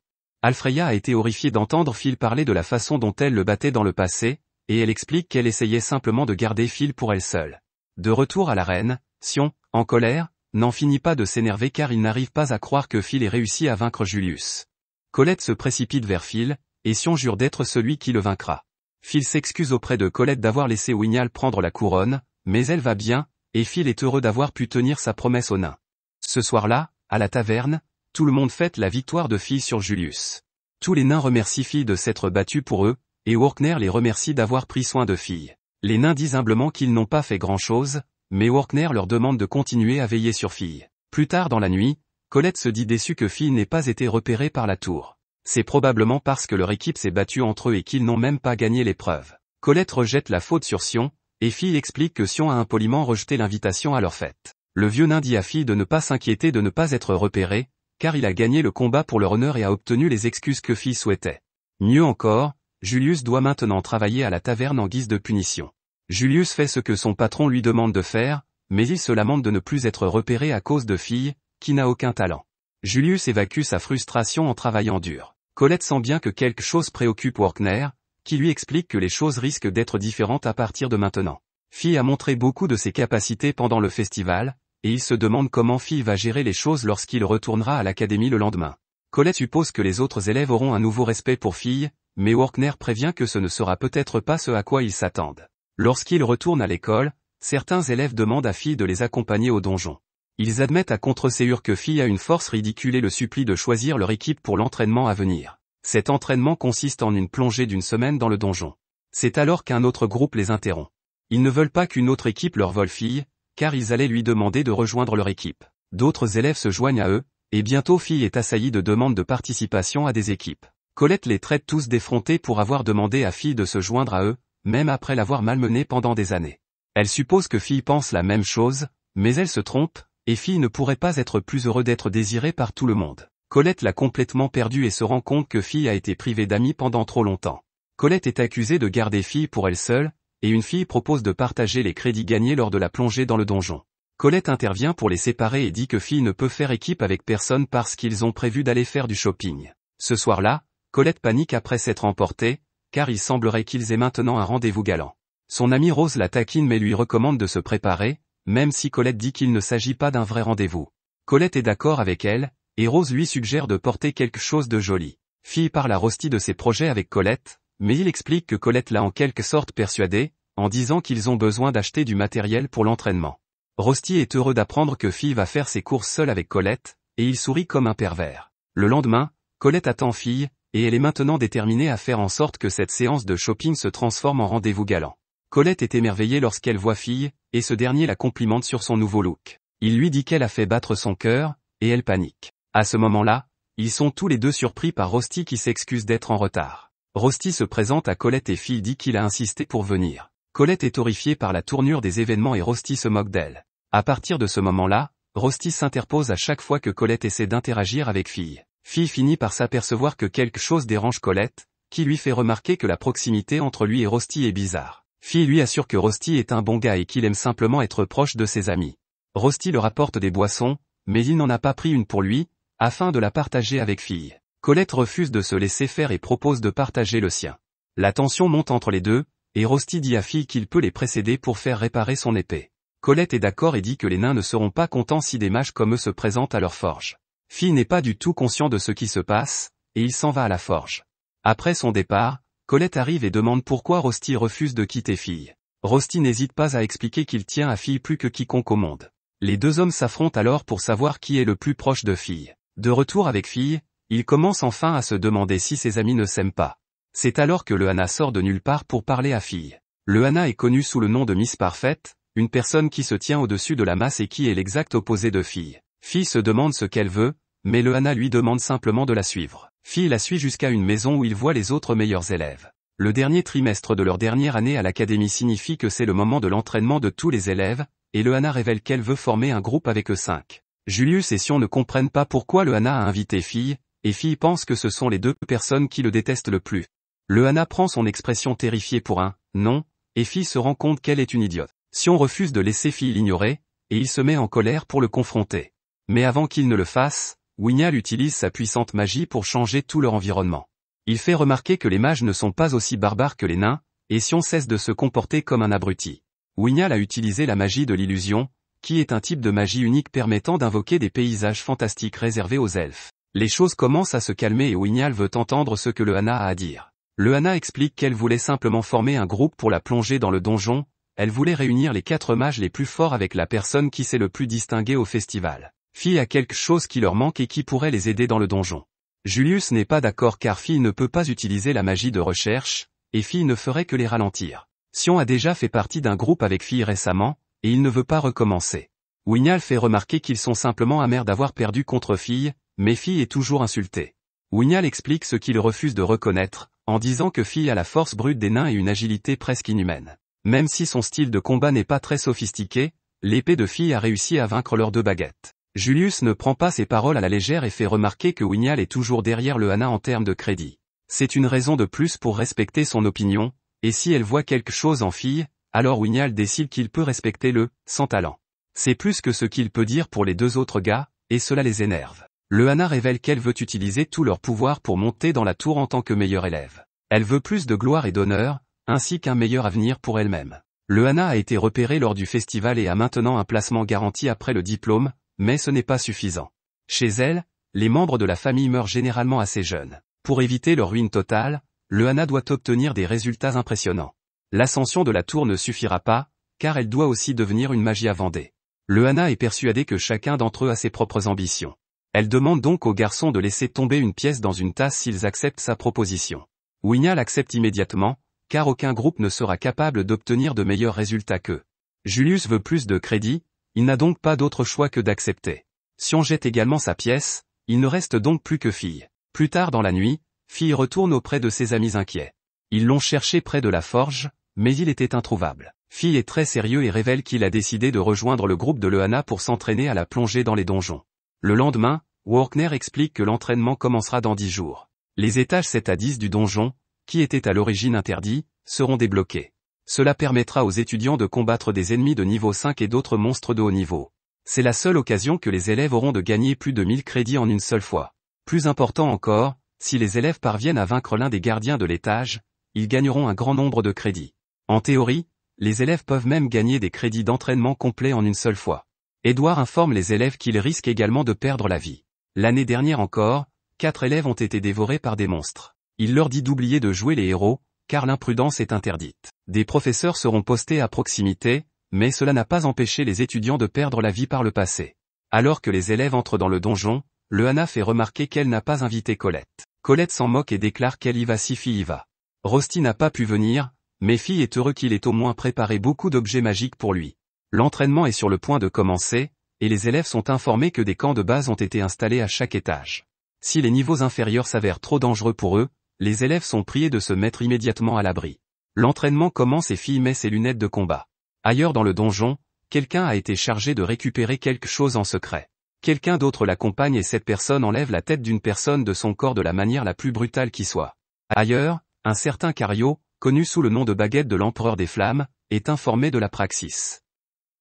Alfreya a été horrifiée d'entendre Phil parler de la façon dont elle le battait dans le passé, et elle explique qu'elle essayait simplement de garder Phil pour elle seule. De retour à la reine, Sion, en colère, n'en finit pas de s'énerver car il n'arrive pas à croire que Phil ait réussi à vaincre Julius. Colette se précipite vers Phil, et Sion jure d'être celui qui le vaincra. Phil s'excuse auprès de Colette d'avoir laissé Wignall prendre la couronne, mais elle va bien, et Phil est heureux d'avoir pu tenir sa promesse aux nains. Ce soir-là, à la taverne, tout le monde fête la victoire de Phil sur Julius. Tous les nains remercient Phil de s'être battu pour eux, et Workner les remercie d'avoir pris soin de Phil. Les nains disent humblement qu'ils n'ont pas fait grand-chose, mais Workner leur demande de continuer à veiller sur Phil. Plus tard dans la nuit, Colette se dit déçue que Phil n'ait pas été repéré par la tour. C'est probablement parce que leur équipe s'est battue entre eux et qu'ils n'ont même pas gagné l'épreuve. Colette rejette la faute sur Sion, et Phil explique que Sion a impoliment rejeté l'invitation à leur fête. Le vieux nain dit à Phil de ne pas s'inquiéter de ne pas être repéré, car il a gagné le combat pour leur honneur et a obtenu les excuses que Phil souhaitait. Mieux encore, Julius doit maintenant travailler à la taverne en guise de punition. Julius fait ce que son patron lui demande de faire, mais il se lamente de ne plus être repéré à cause de Phil, qui n'a aucun talent. Julius évacue sa frustration en travaillant dur. Colette sent bien que quelque chose préoccupe Workner, qui lui explique que les choses risquent d'être différentes à partir de maintenant. Phil a montré beaucoup de ses capacités pendant le festival, et il se demande comment Phil va gérer les choses lorsqu'il retournera à l'académie le lendemain. Colette suppose que les autres élèves auront un nouveau respect pour Phil, mais Workner prévient que ce ne sera peut-être pas ce à quoi ils s'attendent. Lorsqu'il retourne à l'école, certains élèves demandent à Phil de les accompagner au donjon. Ils admettent à contre-ségur que Phil a une force ridicule et le supplient de choisir leur équipe pour l'entraînement à venir. Cet entraînement consiste en une plongée d'une semaine dans le donjon. C'est alors qu'un autre groupe les interrompt. Ils ne veulent pas qu'une autre équipe leur vole Phil, car ils allaient lui demander de rejoindre leur équipe. D'autres élèves se joignent à eux, et bientôt Phil est assailli de demandes de participation à des équipes. Colette les traite tous d'effrontés pour avoir demandé à Phil de se joindre à eux, même après l'avoir malmené pendant des années. Elle suppose que Phil pense la même chose, mais elle se trompe, et Phil ne pourrait pas être plus heureux d'être désiré par tout le monde. Colette l'a complètement perdu et se rend compte que Phil a été privé d'amis pendant trop longtemps. Colette est accusée de garder Phil pour elle seule, et une fille propose de partager les crédits gagnés lors de la plongée dans le donjon. Colette intervient pour les séparer et dit que Phil ne peut faire équipe avec personne parce qu'ils ont prévu d'aller faire du shopping. Ce soir-là, Colette panique après s'être emportée, car il semblerait qu'ils aient maintenant un rendez-vous galant. Son amie Rose la taquine mais lui recommande de se préparer, même si Colette dit qu'il ne s'agit pas d'un vrai rendez-vous. Colette est d'accord avec elle, et Rose lui suggère de porter quelque chose de joli. Phil parle à Rusty de ses projets avec Colette, mais il explique que Colette l'a en quelque sorte persuadé, en disant qu'ils ont besoin d'acheter du matériel pour l'entraînement. Rusty est heureux d'apprendre que Phil va faire ses courses seul avec Colette, et il sourit comme un pervers. Le lendemain, Colette attend Phil, et elle est maintenant déterminée à faire en sorte que cette séance de shopping se transforme en rendez-vous galant. Colette est émerveillée lorsqu'elle voit Phil, et ce dernier la complimente sur son nouveau look. Il lui dit qu'elle a fait battre son cœur, et elle panique. À ce moment-là, ils sont tous les deux surpris par Rusty qui s'excuse d'être en retard. Rusty se présente à Colette et Phil dit qu'il a insisté pour venir. Colette est horrifiée par la tournure des événements et Rusty se moque d'elle. À partir de ce moment-là, Rusty s'interpose à chaque fois que Colette essaie d'interagir avec Phil. Phil finit par s'apercevoir que quelque chose dérange Colette, qui lui fait remarquer que la proximité entre lui et Rusty est bizarre. Phil lui assure que Rusty est un bon gars et qu'il aime simplement être proche de ses amis. Rusty leur apporte des boissons, mais il n'en a pas pris une pour lui, afin de la partager avec Phil. Colette refuse de se laisser faire et propose de partager le sien. La tension monte entre les deux, et Rusty dit à Phil qu'il peut les précéder pour faire réparer son épée. Colette est d'accord et dit que les nains ne seront pas contents si des mages comme eux se présentent à leur forge. Phil n'est pas du tout conscient de ce qui se passe, et il s'en va à la forge. Après son départ, Colette arrive et demande pourquoi Rosti refuse de quitter Fille. Rosti n'hésite pas à expliquer qu'il tient à Fille plus que quiconque au monde. Les deux hommes s'affrontent alors pour savoir qui est le plus proche de Fille. De retour avec Fille, il commence enfin à se demander si ses amis ne s'aiment pas. C'est alors que le Hana sort de nulle part pour parler à Fille. Le Hana est connu sous le nom de Miss Parfaite, une personne qui se tient au-dessus de la masse et qui est l'exact opposé de Fille. Fille se demande ce qu'elle veut, mais le Hana lui demande simplement de la suivre. Fille la suit jusqu'à une maison où il voit les autres meilleurs élèves. Le dernier trimestre de leur dernière année à l'académie signifie que c'est le moment de l'entraînement de tous les élèves, et le Hana révèle qu'elle veut former un groupe avec eux 5. Julius et Sion ne comprennent pas pourquoi le Hana a invité Fille, et Fille pense que ce sont les deux personnes qui le détestent le plus. Le Hana prend son expression terrifiée pour un « non », et Fille se rend compte qu'elle est une idiote. Sion refuse de laisser Fille l'ignorer, et il se met en colère pour le confronter. Mais avant qu'il ne le fasse, Wignall utilise sa puissante magie pour changer tout leur environnement. Il fait remarquer que les mages ne sont pas aussi barbares que les nains, et Sion cesse de se comporter comme un abruti. Wignall a utilisé la magie de l'illusion, qui est un type de magie unique permettant d'invoquer des paysages fantastiques réservés aux elfes. Les choses commencent à se calmer et Wignall veut entendre ce que le Hana a à dire. Le Hana explique qu'elle voulait simplement former un groupe pour la plonger dans le donjon, elle voulait réunir les 4 mages les plus forts avec la personne qui s'est le plus distinguée au festival. Fille a quelque chose qui leur manque et qui pourrait les aider dans le donjon. Julius n'est pas d'accord car Fille ne peut pas utiliser la magie de recherche, et Fille ne ferait que les ralentir. Sion a déjà fait partie d'un groupe avec Fille récemment, et il ne veut pas recommencer. Wignall fait remarquer qu'ils sont simplement amers d'avoir perdu contre Fille, mais Fille est toujours insultée. Wignall explique ce qu'il refuse de reconnaître, en disant que Fille a la force brute des nains et une agilité presque inhumaine. Même si son style de combat n'est pas très sophistiqué, l'épée de Fille a réussi à vaincre leurs 2 baguettes. Julius ne prend pas ses paroles à la légère et fait remarquer que Wignall est toujours derrière le Hana en termes de crédit. C'est une raison de plus pour respecter son opinion, et si elle voit quelque chose en Fille, alors Wignall décide qu'il peut respecter le « sans talent ». C'est plus que ce qu'il peut dire pour les 2 autres gars, et cela les énerve. Le Hana révèle qu'elle veut utiliser tout leur pouvoir pour monter dans la tour en tant que meilleure élève. Elle veut plus de gloire et d'honneur, ainsi qu'un meilleur avenir pour elle-même. Le Hana a été repéré lors du festival et a maintenant un placement garanti après le diplôme, mais ce n'est pas suffisant. Chez elle, les membres de la famille meurent généralement assez jeunes. Pour éviter leur ruine totale, le Hana doit obtenir des résultats impressionnants. L'ascension de la tour ne suffira pas, car elle doit aussi devenir une magie à Vendée. Le Hana est persuadé que chacun d'entre eux a ses propres ambitions. Elle demande donc aux garçons de laisser tomber une pièce dans une tasse s'ils acceptent sa proposition. Wignall accepte immédiatement, car aucun groupe ne sera capable d'obtenir de meilleurs résultats qu'eux. Julius veut plus de crédit, il n'a donc pas d'autre choix que d'accepter. Sion jette également sa pièce, il ne reste donc plus que Fille. Plus tard dans la nuit, Fille retourne auprès de ses amis inquiets. Ils l'ont cherché près de la forge, mais il était introuvable. Fille est très sérieux et révèle qu'il a décidé de rejoindre le groupe de le Hana pour s'entraîner à la plongée dans les donjons. Le lendemain, Walkner explique que l'entraînement commencera dans 10 jours. Les étages 7 à 10 du donjon, qui étaient à l'origine interdits, seront débloqués. Cela permettra aux étudiants de combattre des ennemis de niveau 5 et d'autres monstres de haut niveau. C'est la seule occasion que les élèves auront de gagner plus de 1000 crédits en une seule fois. Plus important encore, si les élèves parviennent à vaincre l'un des gardiens de l'étage, ils gagneront un grand nombre de crédits. En théorie, les élèves peuvent même gagner des crédits d'entraînement complets en une seule fois. Edouard informe les élèves qu'ils risquent également de perdre la vie. L'année dernière encore, 4 élèves ont été dévorés par des monstres. Il leur dit d'oublier de jouer les héros, car l'imprudence est interdite. Des professeurs seront postés à proximité, mais cela n'a pas empêché les étudiants de perdre la vie par le passé. Alors que les élèves entrent dans le donjon, le Hana fait remarquer qu'elle n'a pas invité Colette. Colette s'en moque et déclare qu'elle y va si Fille y va. Rosti n'a pas pu venir, mais Fille est heureux qu'il ait au moins préparé beaucoup d'objets magiques pour lui. L'entraînement est sur le point de commencer, et les élèves sont informés que des camps de base ont été installés à chaque étage. Si les niveaux inférieurs s'avèrent trop dangereux pour eux, les élèves sont priés de se mettre immédiatement à l'abri. L'entraînement commence et Fille met ses lunettes de combat. Ailleurs dans le donjon, quelqu'un a été chargé de récupérer quelque chose en secret. Quelqu'un d'autre l'accompagne et cette personne enlève la tête d'une personne de son corps de la manière la plus brutale qui soit. Ailleurs, un certain Cario, connu sous le nom de Baguette de l'Empereur des Flammes, est informé de la praxis.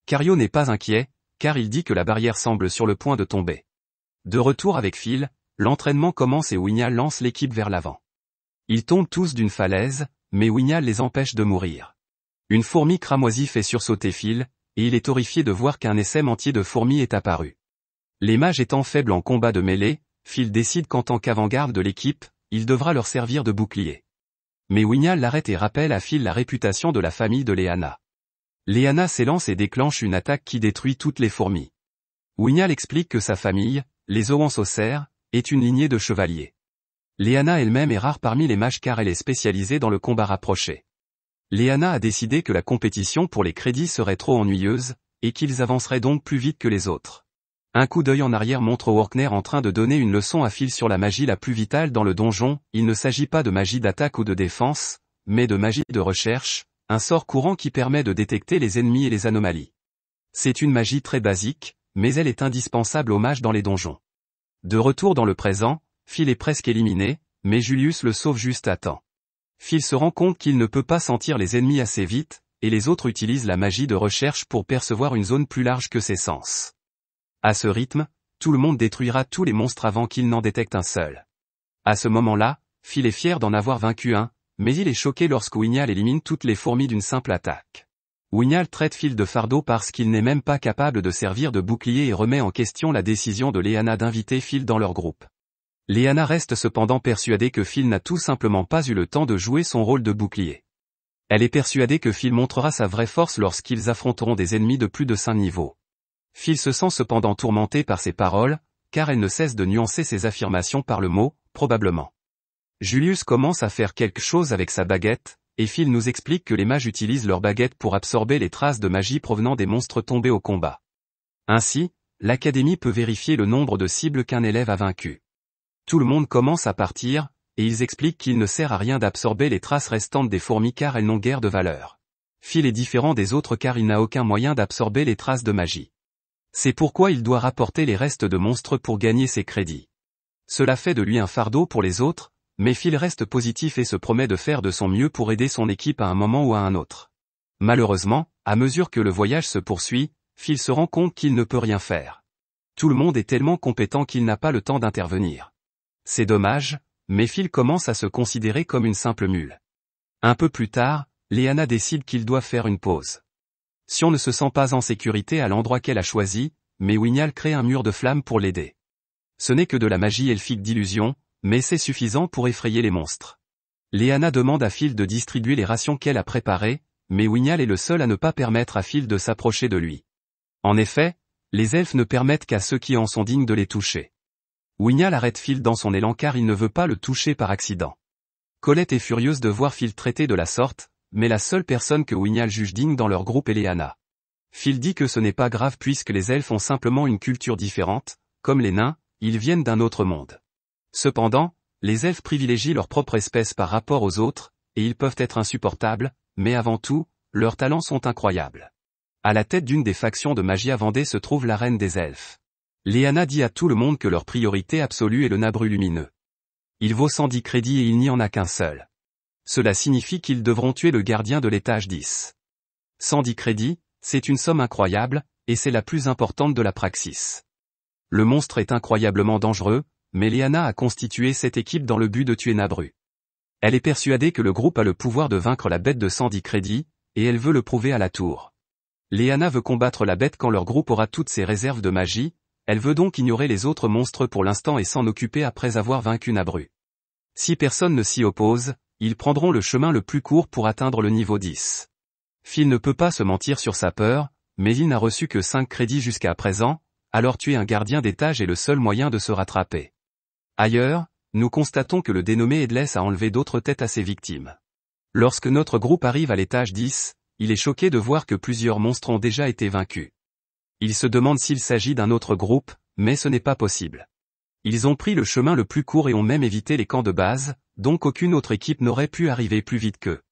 Cario n'est pas inquiet, car il dit que la barrière semble sur le point de tomber. De retour avec Phil, l'entraînement commence et Wignall lance l'équipe vers l'avant. Ils tombent tous d'une falaise, mais Wignall les empêche de mourir. Une fourmi cramoisie fait sursauter Phil, et il est horrifié de voir qu'un essaim entier de fourmis est apparu. Les mages étant faibles en combat de mêlée, Phil décide qu'en tant qu'avant-garde de l'équipe, il devra leur servir de bouclier. Mais Wignall l'arrête et rappelle à Phil la réputation de la famille de Lyanna. Lyanna s'élance et déclenche une attaque qui détruit toutes les fourmis. Wignall explique que sa famille, les Oansocers, est une lignée de chevaliers. Lyanna elle-même est rare parmi les mages car elle est spécialisée dans le combat rapproché. Lyanna a décidé que la compétition pour les crédits serait trop ennuyeuse, et qu'ils avanceraient donc plus vite que les autres. Un coup d'œil en arrière montre Workner en train de donner une leçon à Phil sur la magie la plus vitale dans le donjon. Il ne s'agit pas de magie d'attaque ou de défense, mais de magie de recherche, un sort courant qui permet de détecter les ennemis et les anomalies. C'est une magie très basique, mais elle est indispensable aux mages dans les donjons. De retour dans le présent, Phil est presque éliminé, mais Julius le sauve juste à temps. Phil se rend compte qu'il ne peut pas sentir les ennemis assez vite, et les autres utilisent la magie de recherche pour percevoir une zone plus large que ses sens. À ce rythme, tout le monde détruira tous les monstres avant qu'il n'en détecte un seul. À ce moment-là, Phil est fier d'en avoir vaincu un, mais il est choqué lorsque Wignall élimine toutes les fourmis d'une simple attaque. Wignall traite Phil de fardeau parce qu'il n'est même pas capable de servir de bouclier et remet en question la décision de Lyanna d'inviter Phil dans leur groupe. Lyanna reste cependant persuadée que Phil n'a tout simplement pas eu le temps de jouer son rôle de bouclier. Elle est persuadée que Phil montrera sa vraie force lorsqu'ils affronteront des ennemis de plus de 5 niveaux. Phil se sent cependant tourmenté par ses paroles, car elle ne cesse de nuancer ses affirmations par le mot « probablement ». Julius commence à faire quelque chose avec sa baguette, et Phil nous explique que les mages utilisent leur baguette pour absorber les traces de magie provenant des monstres tombés au combat. Ainsi, l'académie peut vérifier le nombre de cibles qu'un élève a vaincues. Tout le monde commence à partir, et ils expliquent qu'il ne sert à rien d'absorber les traces restantes des fourmis car elles n'ont guère de valeur. Phil est différent des autres car il n'a aucun moyen d'absorber les traces de magie. C'est pourquoi il doit rapporter les restes de monstres pour gagner ses crédits. Cela fait de lui un fardeau pour les autres, mais Phil reste positif et se promet de faire de son mieux pour aider son équipe à un moment ou à un autre. Malheureusement, à mesure que le voyage se poursuit, Phil se rend compte qu'il ne peut rien faire. Tout le monde est tellement compétent qu'il n'a pas le temps d'intervenir. C'est dommage, mais Phil commence à se considérer comme une simple mule. Un peu plus tard, Lyanna décide qu'il doit faire une pause. Sion ne se sent pas en sécurité à l'endroit qu'elle a choisi, mais Wignall crée un mur de flammes pour l'aider. Ce n'est que de la magie elfique d'illusion, mais c'est suffisant pour effrayer les monstres. Lyanna demande à Phil de distribuer les rations qu'elle a préparées, mais Wignall est le seul à ne pas permettre à Phil de s'approcher de lui. En effet, les elfes ne permettent qu'à ceux qui en sont dignes de les toucher. Wignall arrête Phil dans son élan car il ne veut pas le toucher par accident. Colette est furieuse de voir Phil traité de la sorte, mais la seule personne que Wignall juge digne dans leur groupe est Lyanna. Phil dit que ce n'est pas grave puisque les elfes ont simplement une culture différente, comme les nains, ils viennent d'un autre monde. Cependant, les elfes privilégient leur propre espèce par rapport aux autres, et ils peuvent être insupportables, mais avant tout, leurs talents sont incroyables. À la tête d'une des factions de Magia Vendée se trouve la reine des elfes. Lyanna dit à tout le monde que leur priorité absolue est le nabru lumineux. Il vaut 110 crédits et il n'y en a qu'un seul. Cela signifie qu'ils devront tuer le gardien de l'étage 10. 110 crédits, c'est une somme incroyable, et c'est la plus importante de la praxis. Le monstre est incroyablement dangereux, mais Lyanna a constitué cette équipe dans le but de tuer Nabru. Elle est persuadée que le groupe a le pouvoir de vaincre la bête de 110 crédits, et elle veut le prouver à la tour. Lyanna veut combattre la bête quand leur groupe aura toutes ses réserves de magie, elle veut donc ignorer les autres monstres pour l'instant et s'en occuper après avoir vaincu Nabru. Si personne ne s'y oppose, ils prendront le chemin le plus court pour atteindre le niveau 10. Phil ne peut pas se mentir sur sa peur, mais il n'a reçu que 5 crédits jusqu'à présent, alors tuer un gardien d'étage est le seul moyen de se rattraper. Ailleurs, nous constatons que le dénommé Headless a enlevé d'autres têtes à ses victimes. Lorsque notre groupe arrive à l'étage 10, il est choqué de voir que plusieurs monstres ont déjà été vaincus. Il se demande s'il s'agit d'un autre groupe, mais ce n'est pas possible. Ils ont pris le chemin le plus court et ont même évité les camps de base, donc aucune autre équipe n'aurait pu arriver plus vite qu'eux.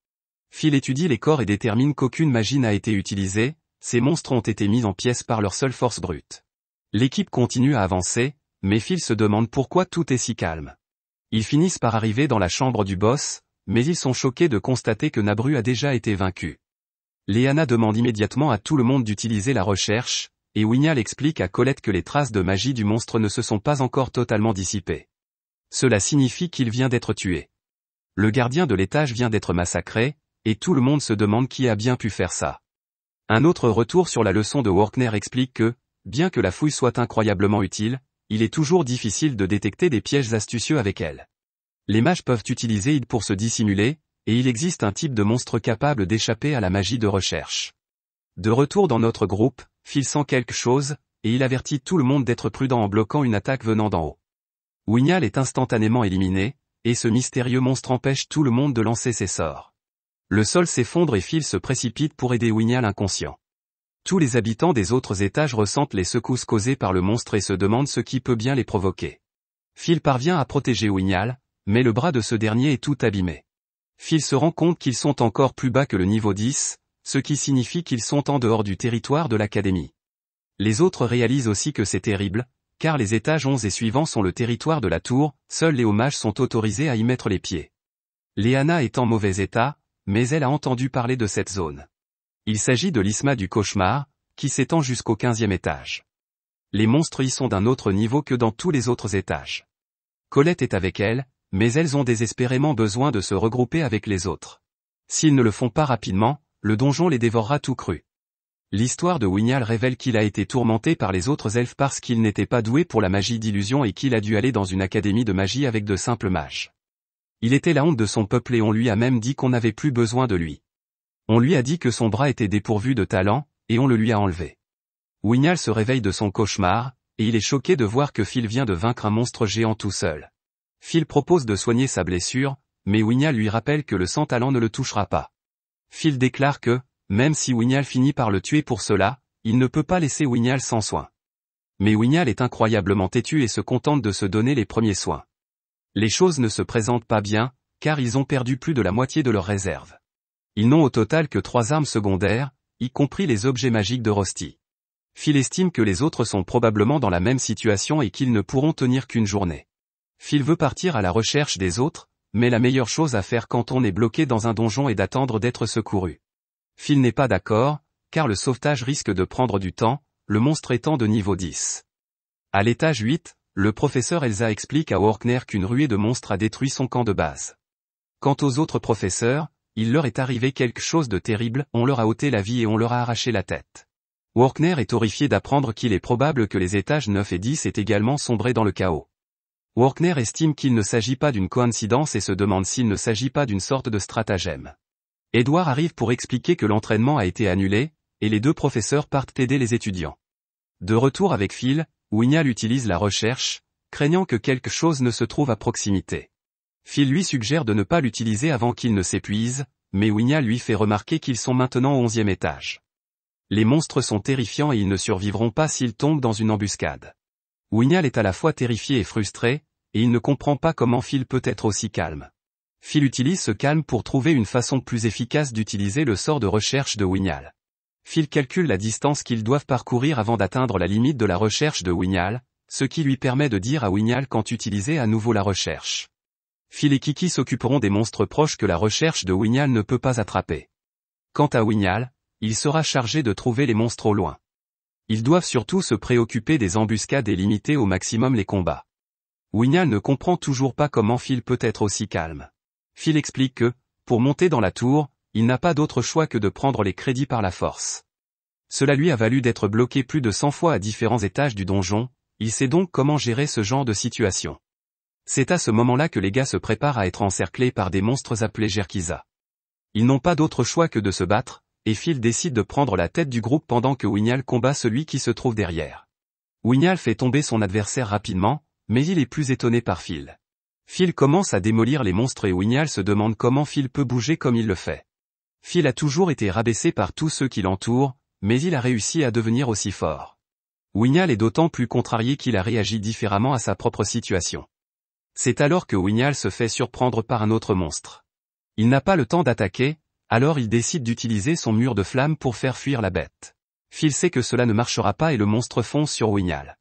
Phil étudie les corps et détermine qu'aucune magie n'a été utilisée, ces monstres ont été mis en pièces par leur seule force brute. L'équipe continue à avancer, mais Phil se demande pourquoi tout est si calme. Ils finissent par arriver dans la chambre du boss, mais ils sont choqués de constater que Nabru a déjà été vaincu. Lyanna demande immédiatement à tout le monde d'utiliser la recherche, et Wignall explique à Colette que les traces de magie du monstre ne se sont pas encore totalement dissipées. Cela signifie qu'il vient d'être tué. Le gardien de l'étage vient d'être massacré, et tout le monde se demande qui a bien pu faire ça. Un autre retour sur la leçon de Workner explique que, bien que la fouille soit incroyablement utile, il est toujours difficile de détecter des pièges astucieux avec elle. Les mages peuvent utiliser ID pour se dissimuler, et il existe un type de monstre capable d'échapper à la magie de recherche. De retour dans notre groupe, Phil sent quelque chose, et il avertit tout le monde d'être prudent en bloquant une attaque venant d'en haut. Wignall est instantanément éliminé, et ce mystérieux monstre empêche tout le monde de lancer ses sorts. Le sol s'effondre et Phil se précipite pour aider Wignall inconscient. Tous les habitants des autres étages ressentent les secousses causées par le monstre et se demandent ce qui peut bien les provoquer. Phil parvient à protéger Wignall, mais le bras de ce dernier est tout abîmé. Phil se rend compte qu'ils sont encore plus bas que le niveau 10, ce qui signifie qu'ils sont en dehors du territoire de l'académie. Les autres réalisent aussi que c'est terrible, car les étages 11 et suivants sont le territoire de la tour, seuls les hauts mages sont autorisés à y mettre les pieds. Léana est en mauvais état, mais elle a entendu parler de cette zone. Il s'agit de l'isthme du cauchemar, qui s'étend jusqu'au 15e étage. Les monstres y sont d'un autre niveau que dans tous les autres étages. Colette est avec elle, mais elles ont désespérément besoin de se regrouper avec les autres. S'ils ne le font pas rapidement, le donjon les dévorera tout cru. L'histoire de Wignall révèle qu'il a été tourmenté par les autres elfes parce qu'il n'était pas doué pour la magie d'illusion et qu'il a dû aller dans une académie de magie avec de simples mages. Il était la honte de son peuple et on lui a même dit qu'on n'avait plus besoin de lui. On lui a dit que son bras était dépourvu de talent, et on le lui a enlevé. Wignall se réveille de son cauchemar, et il est choqué de voir que Phil vient de vaincre un monstre géant tout seul. Phil propose de soigner sa blessure, mais Wignall lui rappelle que le sans-talent ne le touchera pas. Phil déclare que, même si Wignall finit par le tuer pour cela, il ne peut pas laisser Wignall sans soin. Mais Wignall est incroyablement têtu et se contente de se donner les premiers soins. Les choses ne se présentent pas bien, car ils ont perdu plus de la moitié de leurs réserves. Ils n'ont au total que 3 armes secondaires, y compris les objets magiques de Rosti. Phil estime que les autres sont probablement dans la même situation et qu'ils ne pourront tenir qu'une journée. Phil veut partir à la recherche des autres, mais la meilleure chose à faire quand on est bloqué dans un donjon est d'attendre d'être secouru. Phil n'est pas d'accord, car le sauvetage risque de prendre du temps, le monstre étant de niveau 10. À l'étage 8, le professeur Elsa explique à Orkner qu'une ruée de monstres a détruit son camp de base. Quant aux autres professeurs, il leur est arrivé quelque chose de terrible, on leur a ôté la vie et on leur a arraché la tête. Orkner est horrifié d'apprendre qu'il est probable que les étages 9 et 10 aient également sombré dans le chaos. Orkner estime qu'il ne s'agit pas d'une coïncidence et se demande s'il ne s'agit pas d'une sorte de stratagème. Edward arrive pour expliquer que l'entraînement a été annulé, et les deux professeurs partent aider les étudiants. De retour avec Phil, Wignall utilise la recherche, craignant que quelque chose ne se trouve à proximité. Phil lui suggère de ne pas l'utiliser avant qu'il ne s'épuise, mais Wignall lui fait remarquer qu'ils sont maintenant au 11e étage. Les monstres sont terrifiants et ils ne survivront pas s'ils tombent dans une embuscade. Wignall est à la fois terrifié et frustré, et il ne comprend pas comment Phil peut être aussi calme. Phil utilise ce calme pour trouver une façon plus efficace d'utiliser le sort de recherche de Wignall. Phil calcule la distance qu'ils doivent parcourir avant d'atteindre la limite de la recherche de Wignall, ce qui lui permet de dire à Wignall quand utiliser à nouveau la recherche. Phil et Kiki s'occuperont des monstres proches que la recherche de Wignall ne peut pas attraper. Quant à Wignall, il sera chargé de trouver les monstres au loin. Ils doivent surtout se préoccuper des embuscades et limiter au maximum les combats. Wignall ne comprend toujours pas comment Phil peut être aussi calme. Phil explique que, pour monter dans la tour, il n'a pas d'autre choix que de prendre les crédits par la force. Cela lui a valu d'être bloqué plus de 100 fois à différents étages du donjon, il sait donc comment gérer ce genre de situation. C'est à ce moment-là que les gars se préparent à être encerclés par des monstres appelés Jerkiza. Ils n'ont pas d'autre choix que de se battre, et Phil décide de prendre la tête du groupe pendant que Wignall combat celui qui se trouve derrière. Wignall fait tomber son adversaire rapidement, mais il est plus étonné par Phil. Phil commence à démolir les monstres et Wignall se demande comment Phil peut bouger comme il le fait. Phil a toujours été rabaissé par tous ceux qui l'entourent, mais il a réussi à devenir aussi fort. Wignall est d'autant plus contrarié qu'il a réagi différemment à sa propre situation. C'est alors que Wignall se fait surprendre par un autre monstre. Il n'a pas le temps d'attaquer, alors il décide d'utiliser son mur de flammes pour faire fuir la bête. Phil sait que cela ne marchera pas et le monstre fonce sur Wignall.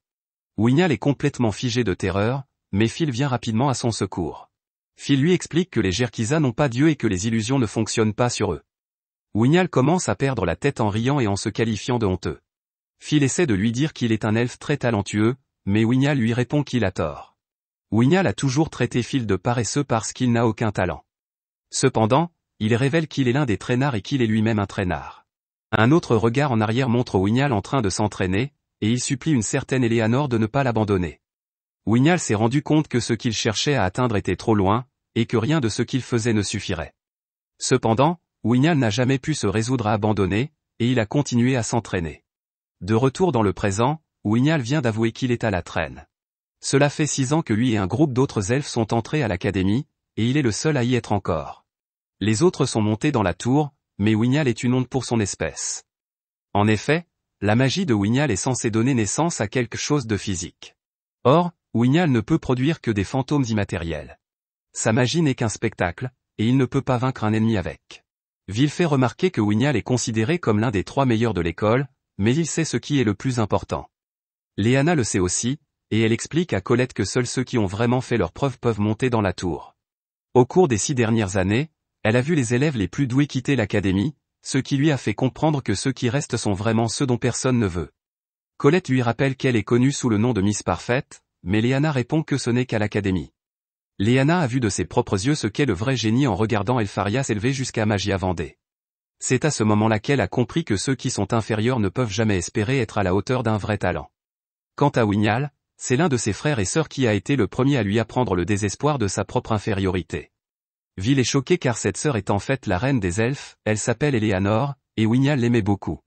Wignall est complètement figé de terreur, mais Phil vient rapidement à son secours. Phil lui explique que les Jerkiza n'ont pas Dieu et que les illusions ne fonctionnent pas sur eux. Wignall commence à perdre la tête en riant et en se qualifiant de honteux. Phil essaie de lui dire qu'il est un elfe très talentueux, mais Wignall lui répond qu'il a tort. Wignall a toujours traité Phil de paresseux parce qu'il n'a aucun talent. Cependant, il révèle qu'il est l'un des traînards et qu'il est lui-même un traînard. Un autre regard en arrière montre Wignall en train de s'entraîner, et il supplie une certaine Eleanor de ne pas l'abandonner. Wignall s'est rendu compte que ce qu'il cherchait à atteindre était trop loin, et que rien de ce qu'il faisait ne suffirait. Cependant, Wignal n'a jamais pu se résoudre à abandonner, et il a continué à s'entraîner. De retour dans le présent, Wignal vient d'avouer qu'il est à la traîne. Cela fait 6 ans que lui et un groupe d'autres elfes sont entrés à l'académie, et il est le seul à y être encore. Les autres sont montés dans la tour, mais Wignal est une honte pour son espèce. En effet, la magie de Wignal est censée donner naissance à quelque chose de physique. Or, Wignal ne peut produire que des fantômes immatériels. Sa magie n'est qu'un spectacle, et il ne peut pas vaincre un ennemi avec. Vil fait remarquer que Wignal est considéré comme l'un des 3 meilleurs de l'école, mais il sait ce qui est le plus important. Léana le sait aussi, et elle explique à Colette que seuls ceux qui ont vraiment fait leurs preuves peuvent monter dans la tour. Au cours des 6 dernières années, elle a vu les élèves les plus doués quitter l'académie, ce qui lui a fait comprendre que ceux qui restent sont vraiment ceux dont personne ne veut. Colette lui rappelle qu'elle est connue sous le nom de Miss Parfaite, mais Léana répond que ce n'est qu'à l'académie. Léana a vu de ses propres yeux ce qu'est le vrai génie en regardant Elpharia s'élever jusqu'à Magia Vendée. C'est à ce moment-là qu'elle a compris que ceux qui sont inférieurs ne peuvent jamais espérer être à la hauteur d'un vrai talent. Quant à Wignal, c'est l'un de ses frères et sœurs qui a été le premier à lui apprendre le désespoir de sa propre infériorité. Vil est choqué car cette sœur est en fait la reine des elfes, elle s'appelle Eleanor, et Wignal l'aimait beaucoup.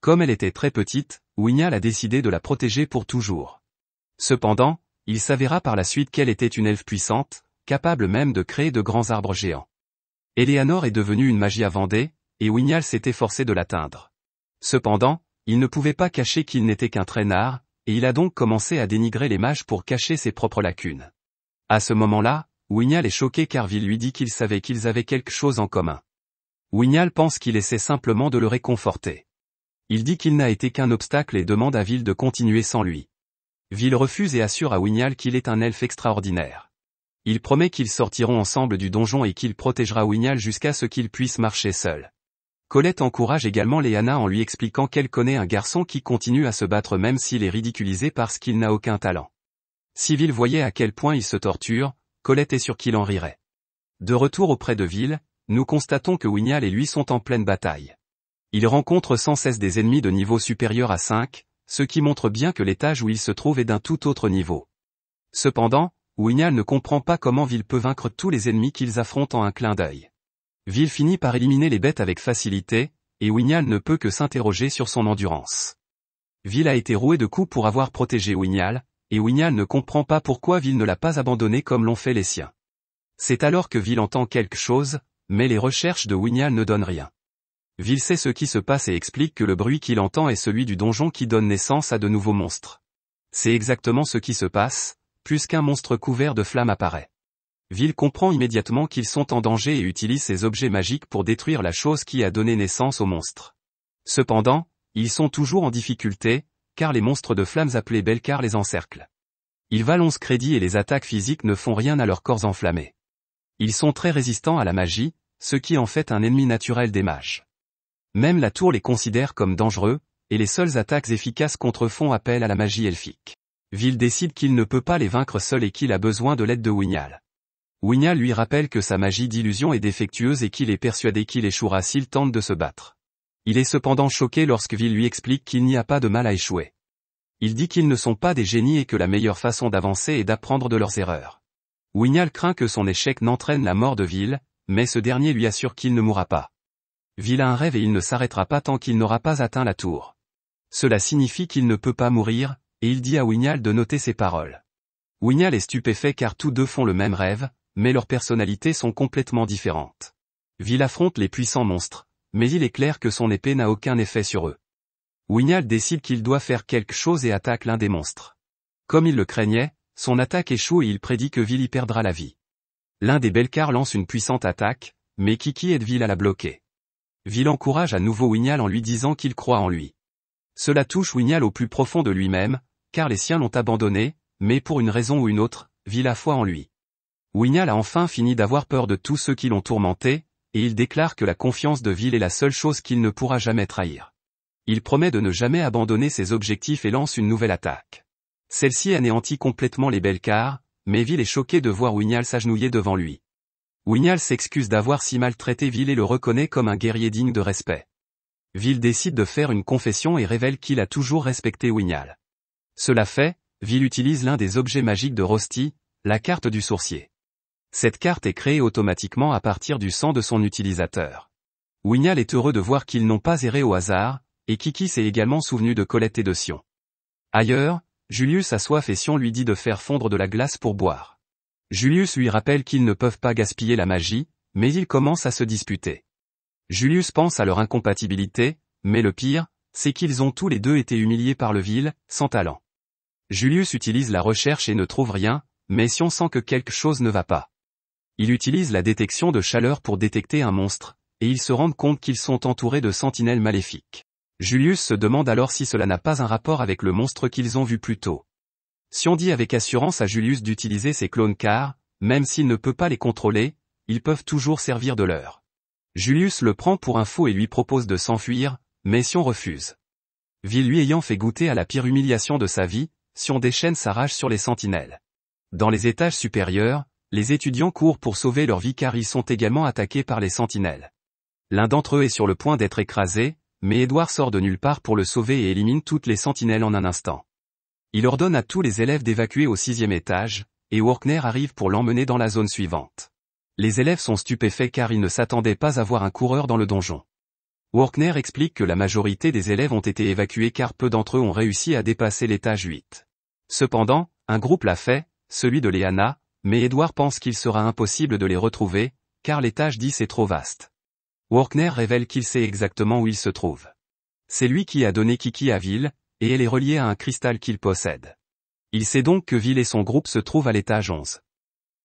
Comme elle était très petite, Wignal a décidé de la protéger pour toujours. Cependant, il s'avéra par la suite qu'elle était une elfe puissante, capable même de créer de grands arbres géants. Eleanor est devenue une Magia Vendée, et Wignal s'est efforcé de l'atteindre. Cependant, il ne pouvait pas cacher qu'il n'était qu'un traînard, et il a donc commencé à dénigrer les mages pour cacher ses propres lacunes. À ce moment-là, Wignal est choqué car Vil lui dit qu'il savait qu'ils avaient quelque chose en commun. Wignal pense qu'il essaie simplement de le réconforter. Il dit qu'il n'a été qu'un obstacle et demande à Vil de continuer sans lui. Vil refuse et assure à Wignal qu'il est un elfe extraordinaire. Il promet qu'ils sortiront ensemble du donjon et qu'il protégera Wignal jusqu'à ce qu'il puisse marcher seul. Colette encourage également Léana en lui expliquant qu'elle connaît un garçon qui continue à se battre même s'il est ridiculisé parce qu'il n'a aucun talent. Si Vil voyait à quel point il se torture, Colette est sûre qu'il en rirait. De retour auprès de Vil, nous constatons que Wignal et lui sont en pleine bataille. Il rencontre sans cesse des ennemis de niveau supérieur à 5, ce qui montre bien que l'étage où il se trouve est d'un tout autre niveau. Cependant, Wignal ne comprend pas comment Vil peut vaincre tous les ennemis qu'ils affrontent en un clin d'œil. Vil finit par éliminer les bêtes avec facilité, et Wignal ne peut que s'interroger sur son endurance. Vil a été roué de coups pour avoir protégé Wignal, et Wignal ne comprend pas pourquoi Vil ne l'a pas abandonné comme l'ont fait les siens. C'est alors que Vil entend quelque chose, mais les recherches de Wignal ne donnent rien. Vil sait ce qui se passe et explique que le bruit qu'il entend est celui du donjon qui donne naissance à de nouveaux monstres. C'est exactement ce qui se passe, puisqu'un monstre couvert de flammes apparaît. Vil comprend immédiatement qu'ils sont en danger et utilise ces objets magiques pour détruire la chose qui a donné naissance aux monstres. Cependant, ils sont toujours en difficulté, car les monstres de flammes appelés Belcar les encerclent. Ils valent 11 crédits et les attaques physiques ne font rien à leurs corps enflammés. Ils sont très résistants à la magie, ce qui en fait un ennemi naturel des mages. Même la tour les considère comme dangereux, et les seules attaques efficaces contre eux font appel à la magie elfique. Vil décide qu'il ne peut pas les vaincre seul et qu'il a besoin de l'aide de Wignal. Wignal lui rappelle que sa magie d'illusion est défectueuse et qu'il est persuadé qu'il échouera s'il tente de se battre. Il est cependant choqué lorsque Vil lui explique qu'il n'y a pas de mal à échouer. Il dit qu'ils ne sont pas des génies et que la meilleure façon d'avancer est d'apprendre de leurs erreurs. Wignal craint que son échec n'entraîne la mort de Vil, mais ce dernier lui assure qu'il ne mourra pas. Vil a un rêve et il ne s'arrêtera pas tant qu'il n'aura pas atteint la tour. Cela signifie qu'il ne peut pas mourir, et il dit à Wignal de noter ses paroles. Wignal est stupéfait car tous deux font le même rêve, mais leurs personnalités sont complètement différentes. Vil affronte les puissants monstres, mais il est clair que son épée n'a aucun effet sur eux. Wignal décide qu'il doit faire quelque chose et attaque l'un des monstres. Comme il le craignait, son attaque échoue et il prédit que Vil y perdra la vie. L'un des Belcar lance une puissante attaque, mais Kiki aide Vil à la bloquer. Vil encourage à nouveau Wignal en lui disant qu'il croit en lui. Cela touche Wignal au plus profond de lui-même, car les siens l'ont abandonné, mais pour une raison ou une autre, Vil a foi en lui. Wignal a enfin fini d'avoir peur de tous ceux qui l'ont tourmenté, et il déclare que la confiance de Vil est la seule chose qu'il ne pourra jamais trahir. Il promet de ne jamais abandonner ses objectifs et lance une nouvelle attaque. Celle-ci anéantit complètement les Belcar, mais Vil est choqué de voir Wignal s'agenouiller devant lui. Wignal s'excuse d'avoir si mal traité Vil et le reconnaît comme un guerrier digne de respect. Vil décide de faire une confession et révèle qu'il a toujours respecté Wignal. Cela fait, Vil utilise l'un des objets magiques de Rosti, la carte du sourcier. Cette carte est créée automatiquement à partir du sang de son utilisateur. Wingnall est heureux de voir qu'ils n'ont pas erré au hasard, et Kiki s'est également souvenu de Colette et de Sion. Ailleurs, Julius a soif et Sion lui dit de faire fondre de la glace pour boire. Julius lui rappelle qu'ils ne peuvent pas gaspiller la magie, mais ils commencent à se disputer. Julius pense à leur incompatibilité, mais le pire, c'est qu'ils ont tous les deux été humiliés par le vil, sans talent. Julius utilise la recherche et ne trouve rien, mais Sion sent que quelque chose ne va pas. Il utilise la détection de chaleur pour détecter un monstre, et ils se rendent compte qu'ils sont entourés de sentinelles maléfiques. Julius se demande alors si cela n'a pas un rapport avec le monstre qu'ils ont vu plus tôt. Sion dit avec assurance à Julius d'utiliser ses clones car, même s'il ne peut pas les contrôler, ils peuvent toujours servir de leur. Julius le prend pour un fou et lui propose de s'enfuir, mais Sion refuse. Vil lui ayant fait goûter à la pire humiliation de sa vie, Sion déchaîne sa rage sur les sentinelles. Dans les étages supérieurs, les étudiants courent pour sauver leur vie car ils sont également attaqués par les sentinelles. L'un d'entre eux est sur le point d'être écrasé, mais Edward sort de nulle part pour le sauver et élimine toutes les sentinelles en un instant. Il ordonne à tous les élèves d'évacuer au 6e étage, et Workner arrive pour l'emmener dans la zone suivante. Les élèves sont stupéfaits car ils ne s'attendaient pas à voir un coureur dans le donjon. Workner explique que la majorité des élèves ont été évacués car peu d'entre eux ont réussi à dépasser l'étage 8. Cependant, un groupe l'a fait, celui de Leanna, mais Edward pense qu'il sera impossible de les retrouver, car l'étage 10 est trop vaste. Workner révèle qu'il sait exactement où il se trouve. C'est lui qui a donné Kiki à Vil, et elle est reliée à un cristal qu'il possède. Il sait donc que Vil et son groupe se trouvent à l'étage 11.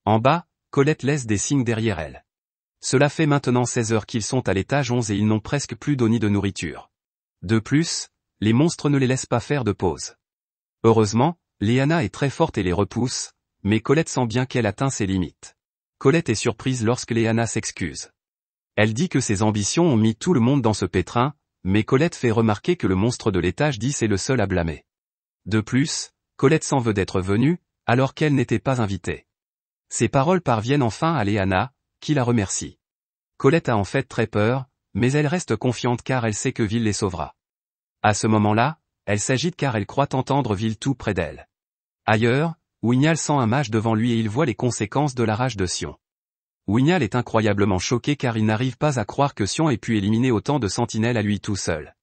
En bas, Colette laisse des signes derrière elle. Cela fait maintenant 16 heures qu'ils sont à l'étage 11 et ils n'ont presque plus d'eau ni de nourriture. De plus, les monstres ne les laissent pas faire de pause. Heureusement, Leanna est très forte et les repousse, mais Colette sent bien qu'elle atteint ses limites. Colette est surprise lorsque Leanna s'excuse. Elle dit que ses ambitions ont mis tout le monde dans ce pétrin, mais Colette fait remarquer que le monstre de l'étage 10 est le seul à blâmer. De plus, Colette s'en veut d'être venue, alors qu'elle n'était pas invitée. Ces paroles parviennent enfin à Leanna, qui la remercie. Colette a en fait très peur, mais elle reste confiante car elle sait que Vil les sauvera. À ce moment-là, elle s'agite car elle croit entendre Vil tout près d'elle. Ailleurs, Wingnall sent un mage devant lui et il voit les conséquences de la rage de Sion. Wingnall est incroyablement choqué car il n'arrive pas à croire que Sion ait pu éliminer autant de sentinelles à lui tout seul.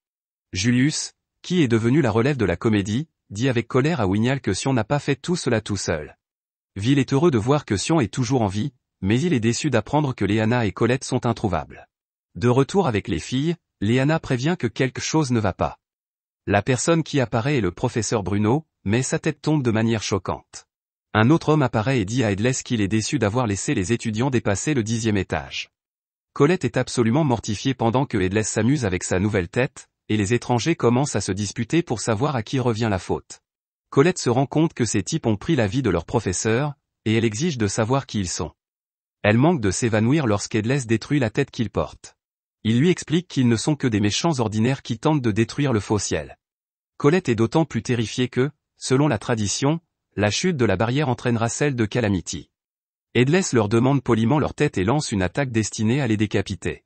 Julius, qui est devenu la relève de la comédie, dit avec colère à Wingnall que Sion n'a pas fait tout cela tout seul. Vil est heureux de voir que Sion est toujours en vie, mais il est déçu d'apprendre que Leanna et Colette sont introuvables. De retour avec les filles, Leanna prévient que quelque chose ne va pas. La personne qui apparaît est le professeur Bruno, mais sa tête tombe de manière choquante. Un autre homme apparaît et dit à Headless qu'il est déçu d'avoir laissé les étudiants dépasser le 10e étage. Colette est absolument mortifiée pendant que Headless s'amuse avec sa nouvelle tête, et les étrangers commencent à se disputer pour savoir à qui revient la faute. Colette se rend compte que ces types ont pris la vie de leur professeur, et elle exige de savoir qui ils sont. Elle manque de s'évanouir lorsqu'Headless détruit la tête qu'il porte. Il lui explique qu'ils ne sont que des méchants ordinaires qui tentent de détruire le faux ciel. Colette est d'autant plus terrifiée que, selon la tradition, la chute de la barrière entraînera celle de Calamity. Headless leur demande poliment leur tête et lance une attaque destinée à les décapiter.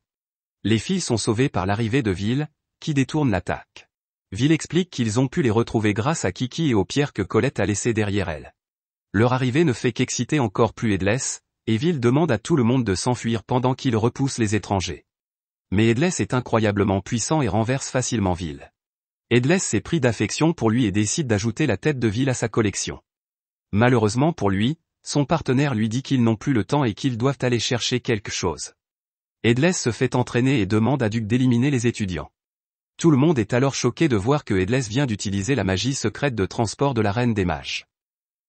Les filles sont sauvées par l'arrivée de Vil, qui détourne l'attaque. Vil explique qu'ils ont pu les retrouver grâce à Kiki et aux pierres que Colette a laissées derrière elle. Leur arrivée ne fait qu'exciter encore plus Headless, et Vil demande à tout le monde de s'enfuir pendant qu'il repousse les étrangers. Mais Headless est incroyablement puissant et renverse facilement Vil. Headless s'est pris d'affection pour lui et décide d'ajouter la tête de Vil à sa collection. Malheureusement pour lui, son partenaire lui dit qu'ils n'ont plus le temps et qu'ils doivent aller chercher quelque chose. Headless se fait entraîner et demande à Duke d'éliminer les étudiants. Tout le monde est alors choqué de voir que Headless vient d'utiliser la magie secrète de transport de la Reine des Mages.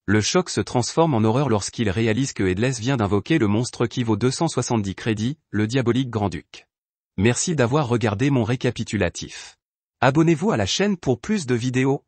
Le choc se transforme en horreur lorsqu'il réalise que Headless vient d'invoquer le monstre qui vaut 270 crédits, le diabolique Grand-Duc. Merci d'avoir regardé mon récapitulatif. Abonnez-vous à la chaîne pour plus de vidéos.